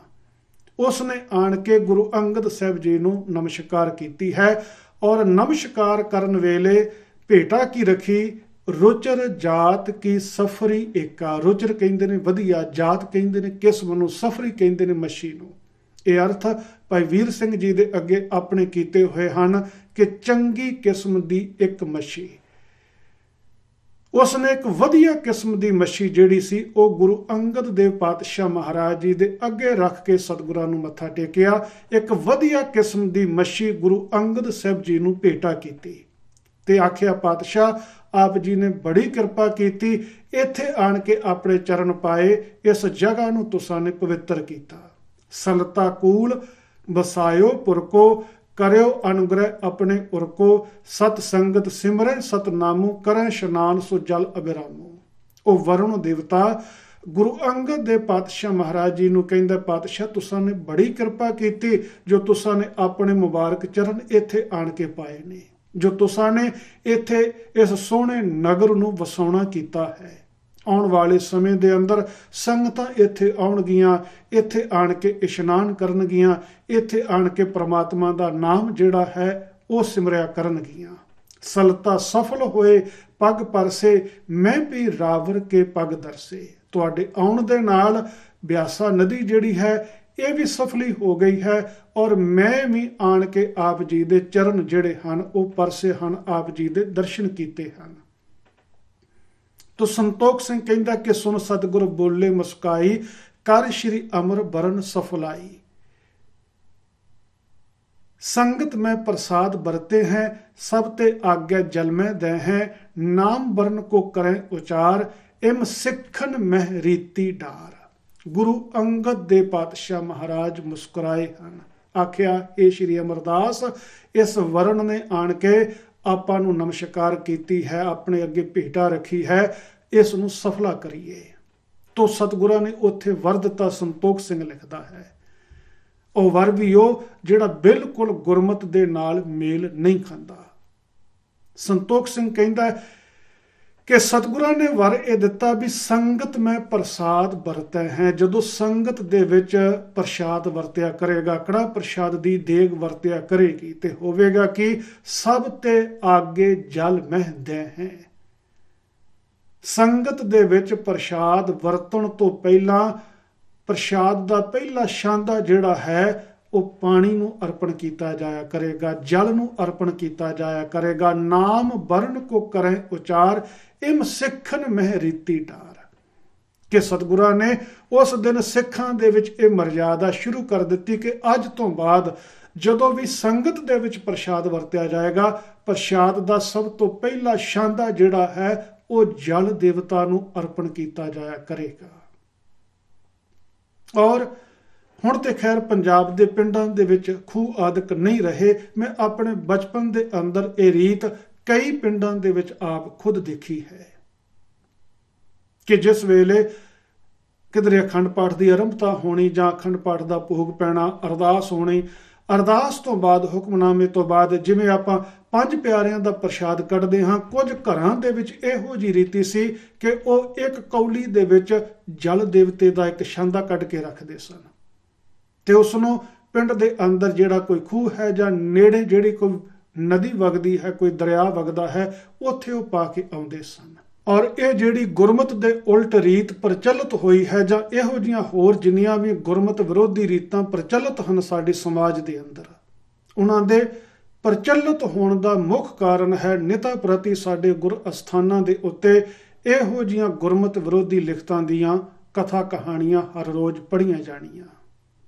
उसने आन के गुरु अंगद साहब जी नूं नमस्कार कीती है और नमस्कार करन वेले भेटा की रखी रुचर जात की सफरी एका। रुचर कहते ने वधिया, जात कहते ने किस्म नूं, सफरी कहते ने मच्छी नूं। ਇਹ ਅਰਥ ਭਾਈ ਵੀਰ ਸਿੰਘ ਜੀ ਦੇ ਅੱਗੇ ਆਪਣੇ ਕੀਤੇ ਹੋਏ ਹਨ ਕਿ ਚੰਗੀ ਕਿਸਮ ਦੀ ਇੱਕ ਮੱਛੀ। ਉਸਨੇ ਇੱਕ ਵਧੀਆ ਕਿਸਮ ਦੀ ਮੱਛੀ ਜਿਹੜੀ ਸੀ ਉਹ ਗੁਰੂ ਅੰਗਦ ਦੇਵ ਪਾਤਸ਼ਾਹ ਮਹਾਰਾਜ ਜੀ ਦੇ ਅੱਗੇ ਰੱਖ ਕੇ ਸਤਿਗੁਰਾਂ ਨੂੰ ਮੱਥਾ ਟੇਕਿਆ। ਇੱਕ ਵਧੀਆ ਕਿਸਮ ਦੀ ਮੱਛੀ ਗੁਰੂ ਅੰਗਦ ਸਾਹਿਬ ਜੀ ਨੂੰ ਭੇਟਾ ਕੀਤੀ ਤੇ ਆਖਿਆ, ਪਾਤਸ਼ਾਹ ਆਪ ਜੀ ਨੇ ਬੜੀ ਕਿਰਪਾ ਕੀਤੀ, ਇੱਥੇ ਆਣ ਕੇ ਆਪਣੇ ਚਰਨ ਪਾਏ, ਇਸ ਜਗ੍ਹਾ ਨੂੰ ਤੁਸਾਂ ਨੇ ਪਵਿੱਤਰ ਕੀਤਾ। सलता कूल बसायो पुरको, करो अनुग्रह अपने उरको, सत संगत सिमरे सतनामो, करें शनान सो जल अबिरामो। ਉਹ ਵਰੁਣ ਦੇਵਤਾ ਗੁਰੂ ਅੰਗਦ ਦੇ ਪਾਤਸ਼ਾਹ ਮਹਾਰਾਜ ਜੀ ਨੂੰ ਕਹਿੰਦਾ, ਪਾਤਸ਼ਾਹ ਤੁਸਾਂ ਨੇ ਬੜੀ ਕਿਰਪਾ ਕੀਤੀ ਜੋ ਤੁਸਾਂ ਨੇ ਆਪਣੇ ਮੁਬਾਰਕ ਚਰਨ ਇੱਥੇ ਆਣ ਕੇ ਪਾਏ ਨੇ, ਜੋ ਤੁਸਾਂ ਨੇ ਇੱਥੇ ਇਸ ਸੋਹਣੇ ਨਗਰ ਨੂੰ ਵਸਾਉਣਾ ਕੀਤਾ ਹੈ। ਆਉਣ ਵਾਲੇ ਸਮੇਂ ਦੇ ਅੰਦਰ ਸੰਗਤਾਂ ਇੱਥੇ ਆਉਣਗੀਆਂ, ਇੱਥੇ ਆਣ ਕੇ ਇਸ਼ਨਾਨ ਕਰਨਗੀਆਂ, ਇੱਥੇ ਆਣ ਕੇ ਪ੍ਰਮਾਤਮਾ ਦਾ ਨਾਮ ਜਿਹੜਾ ਹੈ ਉਹ ਸਿਮਰਿਆ ਕਰਨਗੀਆਂ। ਸਲਤਾ ਸਫਲ ਹੋਏ ਪੱਗ ਪਰਸੇ, ਮੈਂ ਵੀ ਰਾਵਰ ਕੇ ਪੱਗ ਦਰਸੇ। ਤੁਹਾਡੇ ਆਉਣ ਦੇ ਨਾਲ ਬਿਆਸਾ ਨਦੀ ਜਿਹੜੀ ਹੈ ਇਹ ਵੀ ਸਫਲੀ ਹੋ ਗਈ ਹੈ ਔਰ ਮੈਂ ਵੀ ਆਣ ਕੇ ਆਪ ਜੀ ਦੇ ਚਰਨ ਜਿਹੜੇ ਹਨ ਉਹ ਪਰਸੇ ਹਨ, ਆਪ ਜੀ ਦੇ ਦਰਸ਼ਨ ਕੀਤੇ ਹਨ। तो संतोख सिंह कहता कि सुन सतगुर बोले मुस्काई, कर श्री अमर बरन सफलाई। संगत में प्रसाद बरते हैं, सब ते आज्ञा जल में दे हैं, नाम बरन को करें उचार, इम सिखन मह रीति डार। गुरु अंगद दे पातशाह महाराज मुस्कुराए हैं, आख्या ये श्री अमरदास इस वरण ने आण के ਆਪਾਂ ਨੂੰ ਨਮਸਕਾਰ ਕੀਤੀ ਹੈ, ਆਪਣੇ ਅੱਗੇ ਭੇਟਾ ਰੱਖੀ ਹੈ, ਇਸ ਨੂੰ ਸਫਲਾ ਕਰੀਏ। ਤੋ ਸਤਿਗੁਰਾਂ ਨੇ ਉੱਥੇ ਵਰ ਦਿੱਤਾ। ਸੰਤੋਖ ਸਿੰਘ ਲਿਖਦਾ ਹੈ ਉਹ ਵਰ ਵੀ ਉਹ ਜਿਹੜਾ ਬਿਲਕੁਲ ਗੁਰਮਤ ਦੇ ਨਾਲ ਮੇਲ ਨਹੀਂ ਖਾਂਦਾ। ਸੰਤੋਖ ਸਿੰਘ ਕਹਿੰਦਾ ਕਿ ਸਤਿਗੁਰਾਂ ਨੇ ਵਰ ਇਹ ਦਿੱਤਾ ਵੀ ਸੰਗਤ ਮੈਂ ਪ੍ਰਸਾਦ ਵਰਤੈ ਹੈ। ਜਦੋਂ ਸੰਗਤ ਦੇ ਵਿੱਚ ਪ੍ਰਸ਼ਾਦ ਵਰਤਿਆ ਕਰੇਗਾ, ਕੜਾ ਪ੍ਰਸ਼ਾਦ ਦੀ ਦੇਗ ਵਰਤਿਆ ਕਰੇਗੀ ਤੇ ਹੋਵੇਗਾ ਕਿ ਸਭ ਤੇ ਆਗੇ ਜਲ ਮਹਿੰਦੇ ਹੈ। ਸੰਗਤ ਦੇ ਵਿੱਚ ਪ੍ਰਸ਼ਾਦ ਵਰਤਣ ਤੋਂ ਪਹਿਲਾਂ ਪ੍ਰਸ਼ਾਦ ਦਾ ਪਹਿਲਾ ਛਾਂਦਾ ਜਿਹੜਾ ਹੈ ਉਹ ਪਾਣੀ ਨੂੰ ਅਰਪਣ ਕੀਤਾ ਜਾਇਆ ਕਰੇਗਾ, ਜਲ ਨੂੰ ਅਰਪਣ ਕੀਤਾ ਜਾਇਆ ਕਰੇਗਾ। ਨਾਮ ਬਰਨ ਕੋ ਕਰੇ ਉਚਾਰ, ਇਮ ਸਿੱਖਨ ਮਹਿ ਰੀਤੀ ਡਾਰ। ਕਿ ਸਤਿਗੁਰਾਂ ਨੇ ਉਸ ਦਿਨ ਸਿੱਖਾਂ ਦੇ ਵਿੱਚ ਇਹ ਮਰਜ਼ਾਦਾ ਸ਼ੁਰੂ ਕਰ ਦਿੱਤੀ ਕਿ ਅੱਜ ਤੋਂ ਬਾਅਦ ਜਦੋਂ ਵੀ ਸੰਗਤ ਦੇ ਵਿੱਚ ਪ੍ਰਸ਼ਾਦ ਵਰਤਿਆ ਜਾਏਗਾ, ਪ੍ਰਸ਼ਾਦ ਦਾ ਸਭ ਤੋਂ ਪਹਿਲਾ ਛਾਂਦਾ ਜਿਹੜਾ ਹੈ ਉਹ ਜਲ ਦੇਵਤਾ ਨੂੰ ਅਰਪਣ ਕੀਤਾ ਜਾਇਆ ਕਰੇਗਾ। ਔਰ ਹੁਣ ਤੇ ਖੈਰ ਪੰਜਾਬ ਦੇ ਪਿੰਡਾਂ ਦੇ ਵਿੱਚ ਖੂਹ ਆਦਿਕ ਨਹੀਂ ਰਹੇ। ਮੈਂ ਆਪਣੇ ਬਚਪਨ ਦੇ ਅੰਦਰ ਇਹ ਰੀਤ ਕਈ ਪਿੰਡਾਂ ਦੇ ਵਿੱਚ ਆਪ ਖੁਦ ਦੇਖੀ ਹੈ ਕਿ ਜਿਸ ਵੇਲੇ ਕਿਧਰੇ ਅਖੰਡ ਪਾਠ ਦੀ ਆਰੰਭਤਾ ਹੋਣੀ ਜਾਂ ਅਖੰਡ ਪਾਠ ਦਾ ਭੋਗ ਪੈਣਾ, ਅਰਦਾਸ ਹੋਣੀ, ਅਰਦਾਸ ਤੋਂ ਬਾਅਦ ਹੁਕਮਨਾਮੇ ਤੋਂ ਬਾਅਦ ਜਿਵੇਂ ਆਪਾਂ ਪੰਜ ਪਿਆਰਿਆਂ ਦਾ ਪ੍ਰਸ਼ਾਦ ਕੱਢਦੇ ਹਾਂ, ਕੁਝ ਘਰਾਂ ਦੇ ਵਿੱਚ ਇਹੋ ਜਿਹੀ ਰੀਤੀ ਸੀ ਕਿ ਉਹ ਇੱਕ ਕੌਲੀ ਦੇ ਵਿੱਚ ਜਲ ਦੇਵਤੇ ਦਾ ਇੱਕ ਛਾਂਦਾ ਕੱਢ ਕੇ ਰੱਖਦੇ ਸਨ ਤੇ ਉਸ ਨੂੰ ਪਿੰਡ ਦੇ ਅੰਦਰ ਜਿਹੜਾ ਕੋਈ ਖੂਹ ਹੈ ਜਾਂ ਨੇੜੇ ਜਿਹੜੀ ਕੋਈ ਨਦੀ ਵਗਦੀ ਹੈ, ਕੋਈ ਦਰਿਆ ਵਗਦਾ ਹੈ, ਉੱਥੇ ਉਹ ਪਾ ਕੇ ਆਉਂਦੇ ਸਨ। ਔਰ ਇਹ ਜਿਹੜੀ ਗੁਰਮਤ ਦੇ ਉਲਟ ਰੀਤ ਪ੍ਰਚਲਿਤ ਹੋਈ ਹੈ ਜਾਂ ਇਹੋ ਜਿਹੀਆਂ ਹੋਰ ਜਿੰਨੀਆਂ ਵੀ ਗੁਰਮਤ ਵਿਰੋਧੀ ਰੀਤਾਂ ਪ੍ਰਚਲਿਤ ਹਨ ਸਾਡੇ ਸਮਾਜ ਦੇ ਅੰਦਰ, ਉਹਨਾਂ ਦੇ ਪ੍ਰਚਲਿਤ ਹੋਣ ਦਾ ਮੁੱਖ ਕਾਰਨ ਹੈ ਨਿਤਾ ਪ੍ਰਤੀ ਸਾਡੇ ਗੁਰ ਅਸਥਾਨਾਂ ਦੇ ਉੱਤੇ ਇਹੋ ਜਿਹੀਆਂ ਗੁਰਮਤ ਵਿਰੋਧੀ ਲਿਖਤਾਂ ਦੀਆਂ ਕਥਾ ਕਹਾਣੀਆਂ ਹਰ ਰੋਜ਼ ਪੜ੍ਹੀਆਂ ਜਾਣੀਆਂ।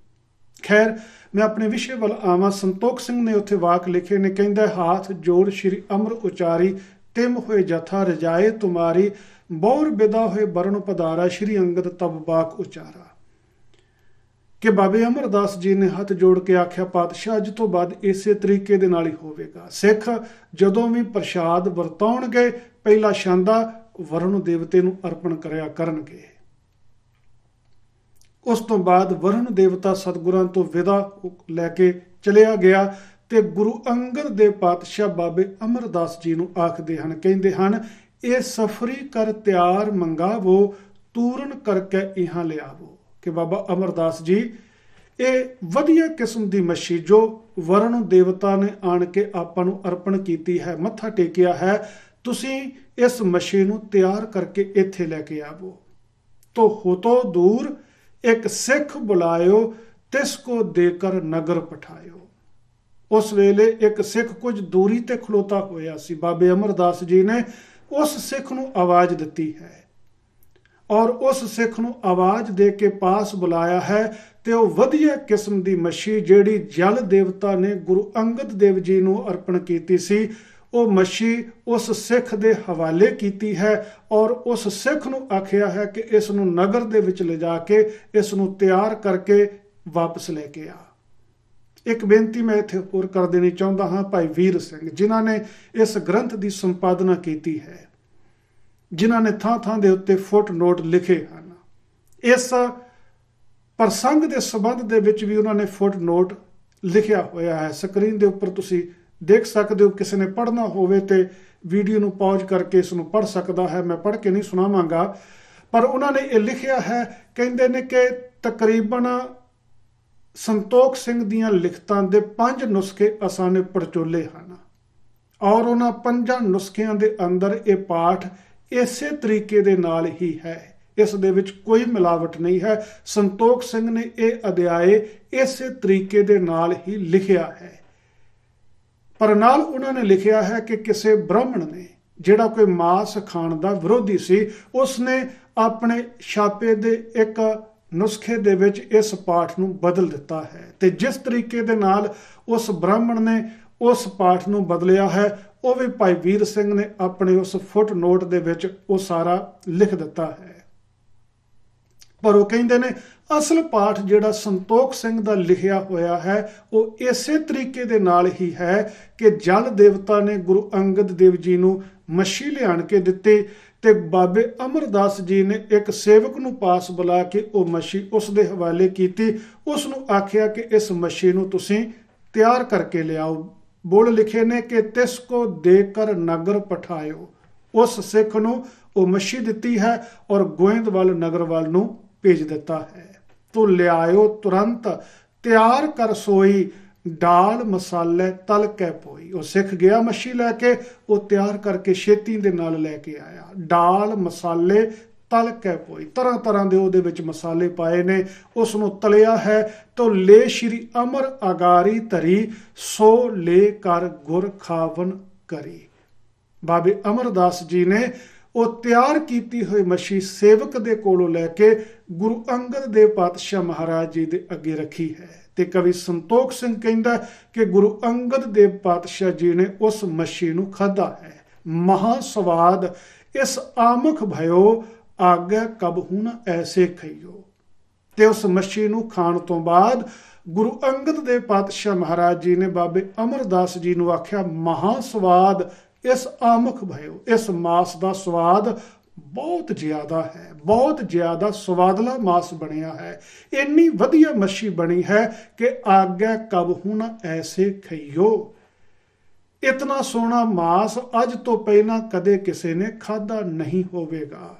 ਖੈਰ ਮੈਂ ਆਪਣੇ ਵਿਸ਼ੇ ਵੱਲ ਆਵਾਂ। ਸੰਤੋਖ ਸਿੰਘ ਨੇ ਉੱਥੇ ਵਾਕ ਲਿਖੇ ਨੇ, ਕਹਿੰਦਾ ਹਾਥ ਜੋੜ ਸ਼੍ਰੀ ਅਮਰ ਉਚਾਰੀ, ਤਿਮ ਹੋਏ ਜਥਾ ਰਜਾਏ ਤੁਮਾਰੀ, ਬੌਰ ਬਿਦਾ ਹੋਏ ਬਰਨ ਪਧਾਰਾ, ਸ਼੍ਰੀ ਅੰਗਦ ਤਬ ਬਾਕ ਉਚਾਰਾ। ਕਿ ਬਾਬੇ ਅਮਰਦਾਸ ਜੀ ਨੇ ਹੱਥ ਜੋੜ ਕੇ ਆਖਿਆ, ਪਾਤਸ਼ਾਹ ਅੱਜ ਤੋਂ ਬਾਅਦ ਇਸੇ ਤਰੀਕੇ ਦੇ ਨਾਲ ਹੀ ਹੋਵੇਗਾ। ਸਿੱਖ ਜਦੋਂ ਵੀ ਪ੍ਰਸ਼ਾਦ ਵਰਤਾਉਣਗੇ ਪਹਿਲਾ ਛਾਂਦਾ ਵਰੁਣ ਦੇਵਤੇ ਨੂੰ ਅਰਪਣ ਕਰਿਆ ਕਰਨਗੇ। ਉਸ ਤੋਂ ਬਾਅਦ ਵਰੁਣ ਦੇਵਤਾ ਸਤਿਗੁਰਾਂ ਤੋਂ ਵਿਦਾ ਲੈ ਕੇ ਚਲਿਆ ਗਿਆ ਤੇ ਗੁਰੂ ਅੰਗਦ ਦੇ ਪਾਤਸ਼ਾਹ ਬਾਬੇ ਅਮਰਦਾਸ ਜੀ ਨੂੰ ਆਖਦੇ ਹਨ, ਕਹਿੰਦੇ ਹਨ, ਇਹ ਸਫਰੀ ਕਰ ਤਿਆਰ ਮੰਗਾਵੋ, ਤੂਰਨ ਕਰਕੇ ਇਹਾਂ ਲਿਆਵੋ। ਕਿ ਬਾਬਾ ਅਮਰਦਾਸ ਜੀ ਇਹ ਵਧੀਆ ਕਿਸਮ ਦੀ ਮੱਛੀ ਜੋ ਵਰੁਣ ਦੇਵਤਾ ਨੇ ਆਣ ਕੇ ਆਪਾਂ ਨੂੰ ਅਰਪਣ ਕੀਤੀ ਹੈ, ਮੱਥਾ ਟੇਕਿਆ ਹੈ, ਤੁਸੀਂ ਇਸ ਮੱਛੀ ਨੂੰ ਤਿਆਰ ਕਰਕੇ ਇੱਥੇ ਲੈ ਕੇ ਆਵੋ। ਤੋ ਹੋਤੋ ਦੂਰ ਇੱਕ ਸਿੱਖ ਬੁਲਾਇਓ, ਤਿਸ ਕੋ ਦੇਕਰ ਨਗਰ ਪਠਾਇਓ। ਉਸ ਵੇਲੇ ਇੱਕ ਸਿੱਖ ਕੁਝ ਦੂਰੀ ਤੇ ਖਲੋਤਾ ਹੋਇਆ ਸੀ। ਬਾਬੇ ਅਮਰਦਾਸ ਜੀ ਨੇ ਉਸ ਸਿੱਖ ਨੂੰ ਆਵਾਜ਼ ਦਿੱਤੀ ਹੈ ਔਰ ਉਸ ਸਿੱਖ ਨੂੰ ਆਵਾਜ਼ ਦੇ ਕੇ ਪਾਸ ਬੁਲਾਇਆ ਹੈ ਤੇ ਉਹ ਵਧੀਆ ਕਿਸਮ ਦੀ ਮੱਛੀ ਜਿਹੜੀ ਜਲ ਦੇਵਤਾ ਨੇ ਗੁਰੂ ਅੰਗਦ ਦੇਵ ਜੀ ਨੂੰ ਅਰਪਣ ਕੀਤੀ ਸੀ, ਉਹ ਮੱਛੀ ਉਸ ਸਿੱਖ ਦੇ ਹਵਾਲੇ ਕੀਤੀ ਹੈ ਔਰ ਉਸ ਸਿੱਖ ਨੂੰ ਆਖਿਆ ਹੈ ਕਿ ਇਸ ਨੂੰ ਨਗਰ ਦੇ ਵਿੱਚ ਲਿਜਾ ਕੇ ਇਸ ਨੂੰ ਤਿਆਰ ਕਰਕੇ ਵਾਪਸ ਲੈ ਕੇ ਆ। ਇੱਕ ਬੇਨਤੀ ਮੈਂ ਇੱਥੇ ਹੋਰ ਕਰ ਦੇਣੀ ਚਾਹੁੰਦਾ ਹਾਂ। ਭਾਈ ਵੀਰ ਸਿੰਘ ਜਿਨ੍ਹਾਂ ਨੇ ਇਸ ਗ੍ਰੰਥ ਦੀ ਸੰਪਾਦਨਾ ਕੀਤੀ ਹੈ, ਜਿਨ੍ਹਾਂ ਨੇ ਥਾਂ ਥਾਂ ਦੇ ਉੱਤੇ ਫੁੱਟ ਨੋਟ ਲਿਖੇ ਹਨ, ਇਸ ਪ੍ਰਸੰਗ ਦੇ ਸੰਬੰਧ ਦੇ ਵਿੱਚ ਵੀ ਉਹਨਾਂ ਨੇ ਫੁੱਟ ਨੋਟ ਲਿਖਿਆ ਹੋਇਆ ਹੈ। ਸਕਰੀਨ ਦੇ ਉੱਪਰ ਤੁਸੀਂ ਦੇਖ ਸਕਦੇ ਹੋ। ਕਿਸੇ ਨੇ ਪੜ੍ਹਨਾ ਹੋਵੇ ਤੇ ਵੀਡੀਓ ਨੂੰ ਪੌਜ਼ ਕਰਕੇ ਇਸ ਨੂੰ ਪੜ੍ਹ ਸਕਦਾ ਹੈ। ਮੈਂ ਪੜ੍ਹ ਕੇ ਨਹੀਂ ਸੁਣਾਵਾਂਗਾ, ਪਰ ਉਹਨਾਂ ਨੇ ਇਹ ਲਿਖਿਆ ਹੈ। ਕਹਿੰਦੇ ਨੇ ਕਿ ਤਕਰੀਬਨ ਸੰਤੋਖ ਸਿੰਘ ਦੀਆਂ ਲਿਖਤਾਂ ਦੇ 5 ਨੁਸਖੇ ਅਸਾਂ ਨੇ ਪੜਚੋਲੇ ਹਨ ਔਰ ਉਹਨਾਂ 5 ਨੁਸਖਿਆਂ ਦੇ ਅੰਦਰ ਇਹ ਪਾਠ ਇਸੇ ਤਰੀਕੇ ਦੇ ਨਾਲ ਹੀ ਹੈ। ਇਸ ਦੇ ਵਿੱਚ ਕੋਈ ਮਿਲਾਵਟ ਨਹੀਂ ਹੈ। ਸੰਤੋਖ ਸਿੰਘ ਨੇ ਇਹ ਅਧਿਆਏ ਇਸੇ ਤਰੀਕੇ ਦੇ ਨਾਲ ਹੀ ਲਿਖਿਆ ਹੈ। ਪਰ ਨਾਲ ਉਹਨਾਂ ਨੇ ਲਿਖਿਆ ਹੈ ਕਿ ਕਿਸੇ ਬ੍ਰਾਹਮਣ ਨੇ, ਜਿਹੜਾ ਕੋਈ ਮਾਸ ਖਾਣ ਦਾ ਵਿਰੋਧੀ ਸੀ, ਉਸਨੇ ਆਪਣੇ ਛਾਪੇ ਦੇ ਇੱਕ ਨੁਸਖੇ ਦੇ ਵਿੱਚ ਇਸ ਪਾਠ ਨੂੰ ਬਦਲ ਦਿੱਤਾ ਹੈ ਤੇ ਜਿਸ ਤਰੀਕੇ ਦੇ ਨਾਲ ਉਸ ਬ੍ਰਾਹਮਣ ਨੇ ਉਸ ਪਾਠ ਨੂੰ ਬਦਲਿਆ ਹੈ ਉਹ ਵੀ ਭਾਈ ਵੀਰ ਸਿੰਘ ਨੇ ਆਪਣੇ ਉਸ ਫੁੱਟ ਨੋਟ ਦੇ ਵਿੱਚ ਉਹ ਸਾਰਾ ਲਿਖ ਦਿੱਤਾ ਹੈ। ਪਰ ਉਹ ਕਹਿੰਦੇ ਨੇ ਅਸਲ ਪਾਠ ਜਿਹੜਾ ਸੰਤੋਖ ਸਿੰਘ ਦਾ ਲਿਖਿਆ ਹੋਇਆ ਹੈ ਉਹ ਇਸੇ ਤਰੀਕੇ ਦੇ ਨਾਲ ਹੀ ਹੈ ਕਿ ਜਲ ਦੇਵਤਾ ਨੇ ਗੁਰੂ ਅੰਗਦ ਦੇਵ ਜੀ ਨੂੰ ਮੱਛੀ ਲਿਆਣ ਕੇ ਦਿੱਤੀ ਤੇ ਬਾਬੇ ਅਮਰਦਾਸ ਜੀ ਨੇ ਇੱਕ ਸੇਵਕ ਨੂੰ ਪਾਸ ਬੁਲਾ ਕੇ ਉਹ ਮੱਛੀ ਉਸ ਦੇ ਹਵਾਲੇ ਕੀਤੀ। ਉਸ ਨੂੰ ਆਖਿਆ ਕਿ ਇਸ ਮੱਛੀ ਨੂੰ ਤੁਸੀਂ ਤਿਆਰ ਕਰਕੇ ਲਿਆਓ। ਬੋਲ ਲਿਖੇ ਨੇ ਕਿ ਤਿਸ ਕੋ ਦੇ ਕਰ ਨਗਰ ਪਠਾਇਓ। ਉਸ ਸਿੱਖ ਨੂੰ ਉਹ ਮੱਛੀ ਦਿੱਤੀ ਹੈ ਔਰ ਗੋਇੰਦਵਾਲ ਨਗਰ ਵੱਲ ਨੂੰ ਭੇਜ ਦਿੱਤਾ ਹੈ। ਤੋ ਲਿਆਇਓ ਤੁਰੰਤ ਤਿਆਰ ਕਰ ਸੋਈ, ਡਾਲ ਮਸਾਲੇ ਤਲ ਕੇ ਪੋਈ। ਉਹ ਸਿੱਖ ਗਿਆ ਮੱਛੀ ਲੈ ਕੇ, ਉਹ ਤਿਆਰ ਕਰਕੇ ਛੇਤੀ ਦੇ ਨਾਲ ਲੈ ਕੇ ਆਇਆ। ਡਾਲ ਮਸਾਲੇ ਤਲ ਕੇ ਪੋਈ, ਤਰ੍ਹਾਂ ਤਰ੍ਹਾਂ ਦੇ ਉਹਦੇ ਵਿੱਚ ਮਸਾਲੇ ਪਾਏ ਨੇ, ਉਸ ਨੂੰ ਤਲਿਆ ਹੈ। ਤੋ ਲੈ ਸ਼੍ਰੀ ਅਮਰ ਅਗਾਰੀ ਧਰੀ, ਸੋ ਲੈ ਕਰ ਗੁਰ ਖਾਵਨ ਕਰੀ। ਬਾਬੇ ਅਮਰਦਾਸ ਜੀ ਨੇ ਉਹ ਤਿਆਰ ਕੀਤੀ ਹੋਈ ਮੱਛੀ ਸੇਵਕ ਦੇ ਕੋਲੋਂ ਲੈ ਕੇ ਗੁਰੂ ਅੰਗਦ ਦੇਵ ਪਾਤਸ਼ਾਹ ਮਹਾਰਾਜ ਜੀ ਦੇ ਅੱਗੇ ਰੱਖੀ ਹੈ ਤੇ ਕਵੀ ਸੰਤੋਖ ਸਿੰਘ ਕਹਿੰਦਾ ਕਿ ਗੁਰੂ ਅੰਗਦ ਦੇਵ ਪਾਤਸ਼ਾਹ ਜੀ ਨੇ ਉਸ ਮੱਛੀ ਨੂੰ ਖਾਧਾ ਹੈ। ਮਹਾ ਸਵਾਦ ਇਸ ਆਮਖ ਭਇਓ, ਆਗੇ ਕਬਹੂ ਨ ਐਸੇ ਖਈਓ। ਤੇ ਉਸ ਮੱਛੀ ਨੂੰ ਖਾਣ ਤੋਂ ਬਾਅਦ ਗੁਰੂ ਅੰਗਦ ਦੇਵ ਪਾਤਸ਼ਾਹ ਮਹਾਰਾਜ ਜੀ ਨੇ ਬਾਬੇ ਅਮਰਦਾਸ ਜੀ ਨੂੰ ਆਖਿਆ, ਮਹਾ ਸਵਾਦ ਇਸ ਆਮਖ ਭਇਓ। ਇਸ ਮਾਸ ਦਾ ਸਵਾਦ ਬਹੁਤ ਜ਼ਿਆਦਾ ਹੈ, ਬਹੁਤ ਜ਼ਿਆਦਾ ਸਵਾਦਲਾ ਮਾਸ ਬਣਿਆ ਹੈ। ਇੰਨੀ ਵਧੀਆ ਮੱਛੀ ਬਣੀ ਹੈ ਕਿ ਆਗੇ ਕਬਹੂ ਨ ਐਸੇ ਖਈਓ। ਇਤਨਾ ਸੋਹਣਾ ਮਾਸ ਅੱਜ ਤੋਂ ਪਹਿਲਾਂ ਕਦੇ ਕਿਸੇ ਨੇ ਖਾਧਾ ਨਹੀਂ ਹੋਵੇਗਾ।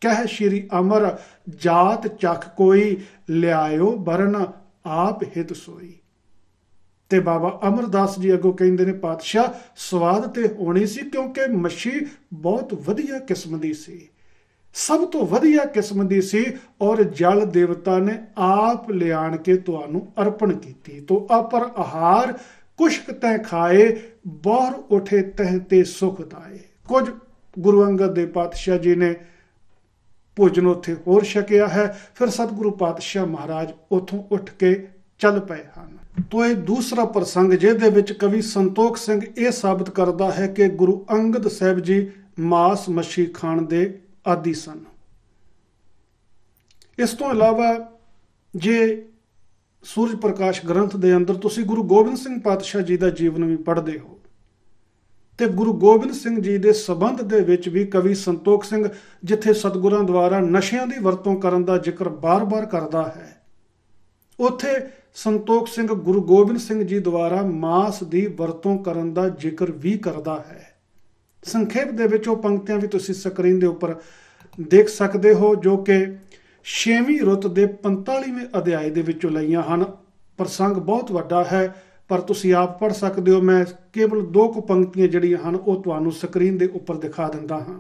ਕਹਿ ਸ਼੍ਰੀ ਅਮਰ ਜਾਤ ਚੱਖ ਕੋਈ, ਲਿਆਇਓ ਬਰਨ ਆਪ ਹਿਤ ਸੋਈ। ਤੇ ਬਾਬਾ ਅਮਰਦਾਸ ਜੀ ਅੱਗੋਂ ਕਹਿੰਦੇ ਨੇ, ਪਾਤਸ਼ਾਹ ਸਵਾਦ ਤੇ ਹੋਣੀ ਸੀ ਕਿਉਂਕਿ ਮੱਛੀ ਬਹੁਤ ਵਧੀਆ ਕਿਸਮ ਦੀ ਸੀ, ਸਭ ਤੋਂ ਵਧੀਆ ਕਿਸਮ ਦੀ ਸੀ ਔਰ ਜਲ ਦੇਵਤਾ ਨੇ ਆਪ ਲਿਆਣ ਕੇ ਤੁਹਾਨੂੰ ਅਰਪਣ ਕੀਤੀ। ਤੋ ਅਪਰ ਆਹਾਰ ਕੁਸ਼ਕ ਤੈ ਖਾਏ, ਬਾਹਰ ਉਠੇ ਤਹ ਤੇ ਸੁਖ ਦਾਏ। ਕੁਝ ਗੁਰੂ ਅੰਗਦ ਦੇਵ ਪਾਤਸ਼ਾਹ ਜੀ ਨੇ ਭੋਜਨ ਉੱਥੇ ਹੋਰ ਛਕਿਆ ਹੈ। ਫਿਰ ਸਤਿਗੁਰੂ ਪਾਤਸ਼ਾਹ ਮਹਾਰਾਜ ਉੱਥੋਂ ਉੱਠ ਕੇ ਚੱਲ ਪਏ ਹਨ। ਤੋ ਇਹ ਦੂਸਰਾ ਪ੍ਰਸੰਗ ਜਿਹਦੇ ਵਿੱਚ ਕਵੀ ਸੰਤੋਖ ਸਿੰਘ ਇਹ ਸਾਬਤ ਕਰਦਾ ਹੈ ਕਿ ਗੁਰੂ ਅੰਗਦ ਸਾਹਿਬ ਜੀ ਮਾਸ ਮੱਛੀ ਖਾਣ ਦੇ ਆਦੀ ਸਨ। ਇਸ ਤੋਂ ਇਲਾਵਾ ਜੇ ਸੂਰਜ ਪ੍ਰਕਾਸ਼ ਗ੍ਰੰਥ ਦੇ ਅੰਦਰ ਤੁਸੀਂ ਗੁਰੂ ਗੋਬਿੰਦ ਸਿੰਘ ਪਾਤਸ਼ਾਹ ਜੀ ਦਾ ਜੀਵਨ ਵੀ ਪੜ੍ਹਦੇ ਹੋ ਤੇ ਗੁਰੂ ਗੋਬਿੰਦ ਸਿੰਘ ਜੀ ਦੇ ਸਬੰਧ ਦੇ ਵਿੱਚ ਵੀ ਕਵੀ ਸੰਤੋਖ ਸਿੰਘ ਜਿੱਥੇ ਸਤਿਗੁਰਾਂ ਦੁਆਰਾ ਨਸ਼ਿਆਂ ਦੀ ਵਰਤੋਂ ਕਰਨ ਦਾ ਜ਼ਿਕਰ ਬਾਰ-ਬਾਰ ਕਰਦਾ ਹੈ, ਉੱਥੇ ਸੰਤੋਖ ਸਿੰਘ ਗੁਰੂ ਗੋਬਿੰਦ ਸਿੰਘ ਜੀ ਦੁਆਰਾ ਮਾਸ ਦੀ ਵਰਤੋਂ ਕਰਨ ਦਾ ਜ਼ਿਕਰ ਵੀ ਕਰਦਾ ਹੈ। ਸੰਖੇਪ ਦੇ ਵਿੱਚ ਉਹ ਪੰਕਤੀਆਂ ਵੀ ਤੁਸੀਂ ਸਕਰੀਨ ਦੇ ਉੱਪਰ ਦੇਖ ਸਕਦੇ ਹੋ ਜੋ ਕਿ 6ਵੀਂ ਰੁੱਤ ਦੇ 45ਵੇਂ ਅਧਿਆਏ ਦੇ ਵਿੱਚੋਂ ਲਈਆਂ ਹਨ। ਪ੍ਰਸੰਗ ਬਹੁਤ ਵੱਡਾ ਹੈ ਪਰ ਤੁਸੀਂ ਆਪ ਪੜ੍ਹ ਸਕਦੇ ਹੋ। ਮੈਂ ਕੇਵਲ 2 ਕੁ ਪੰਕਤੀਆਂ ਜਿਹੜੀਆਂ ਹਨ ਉਹ ਤੁਹਾਨੂੰ ਸਕਰੀਨ ਦੇ ਉੱਪਰ ਦਿਖਾ ਦਿੰਦਾ ਹਾਂ।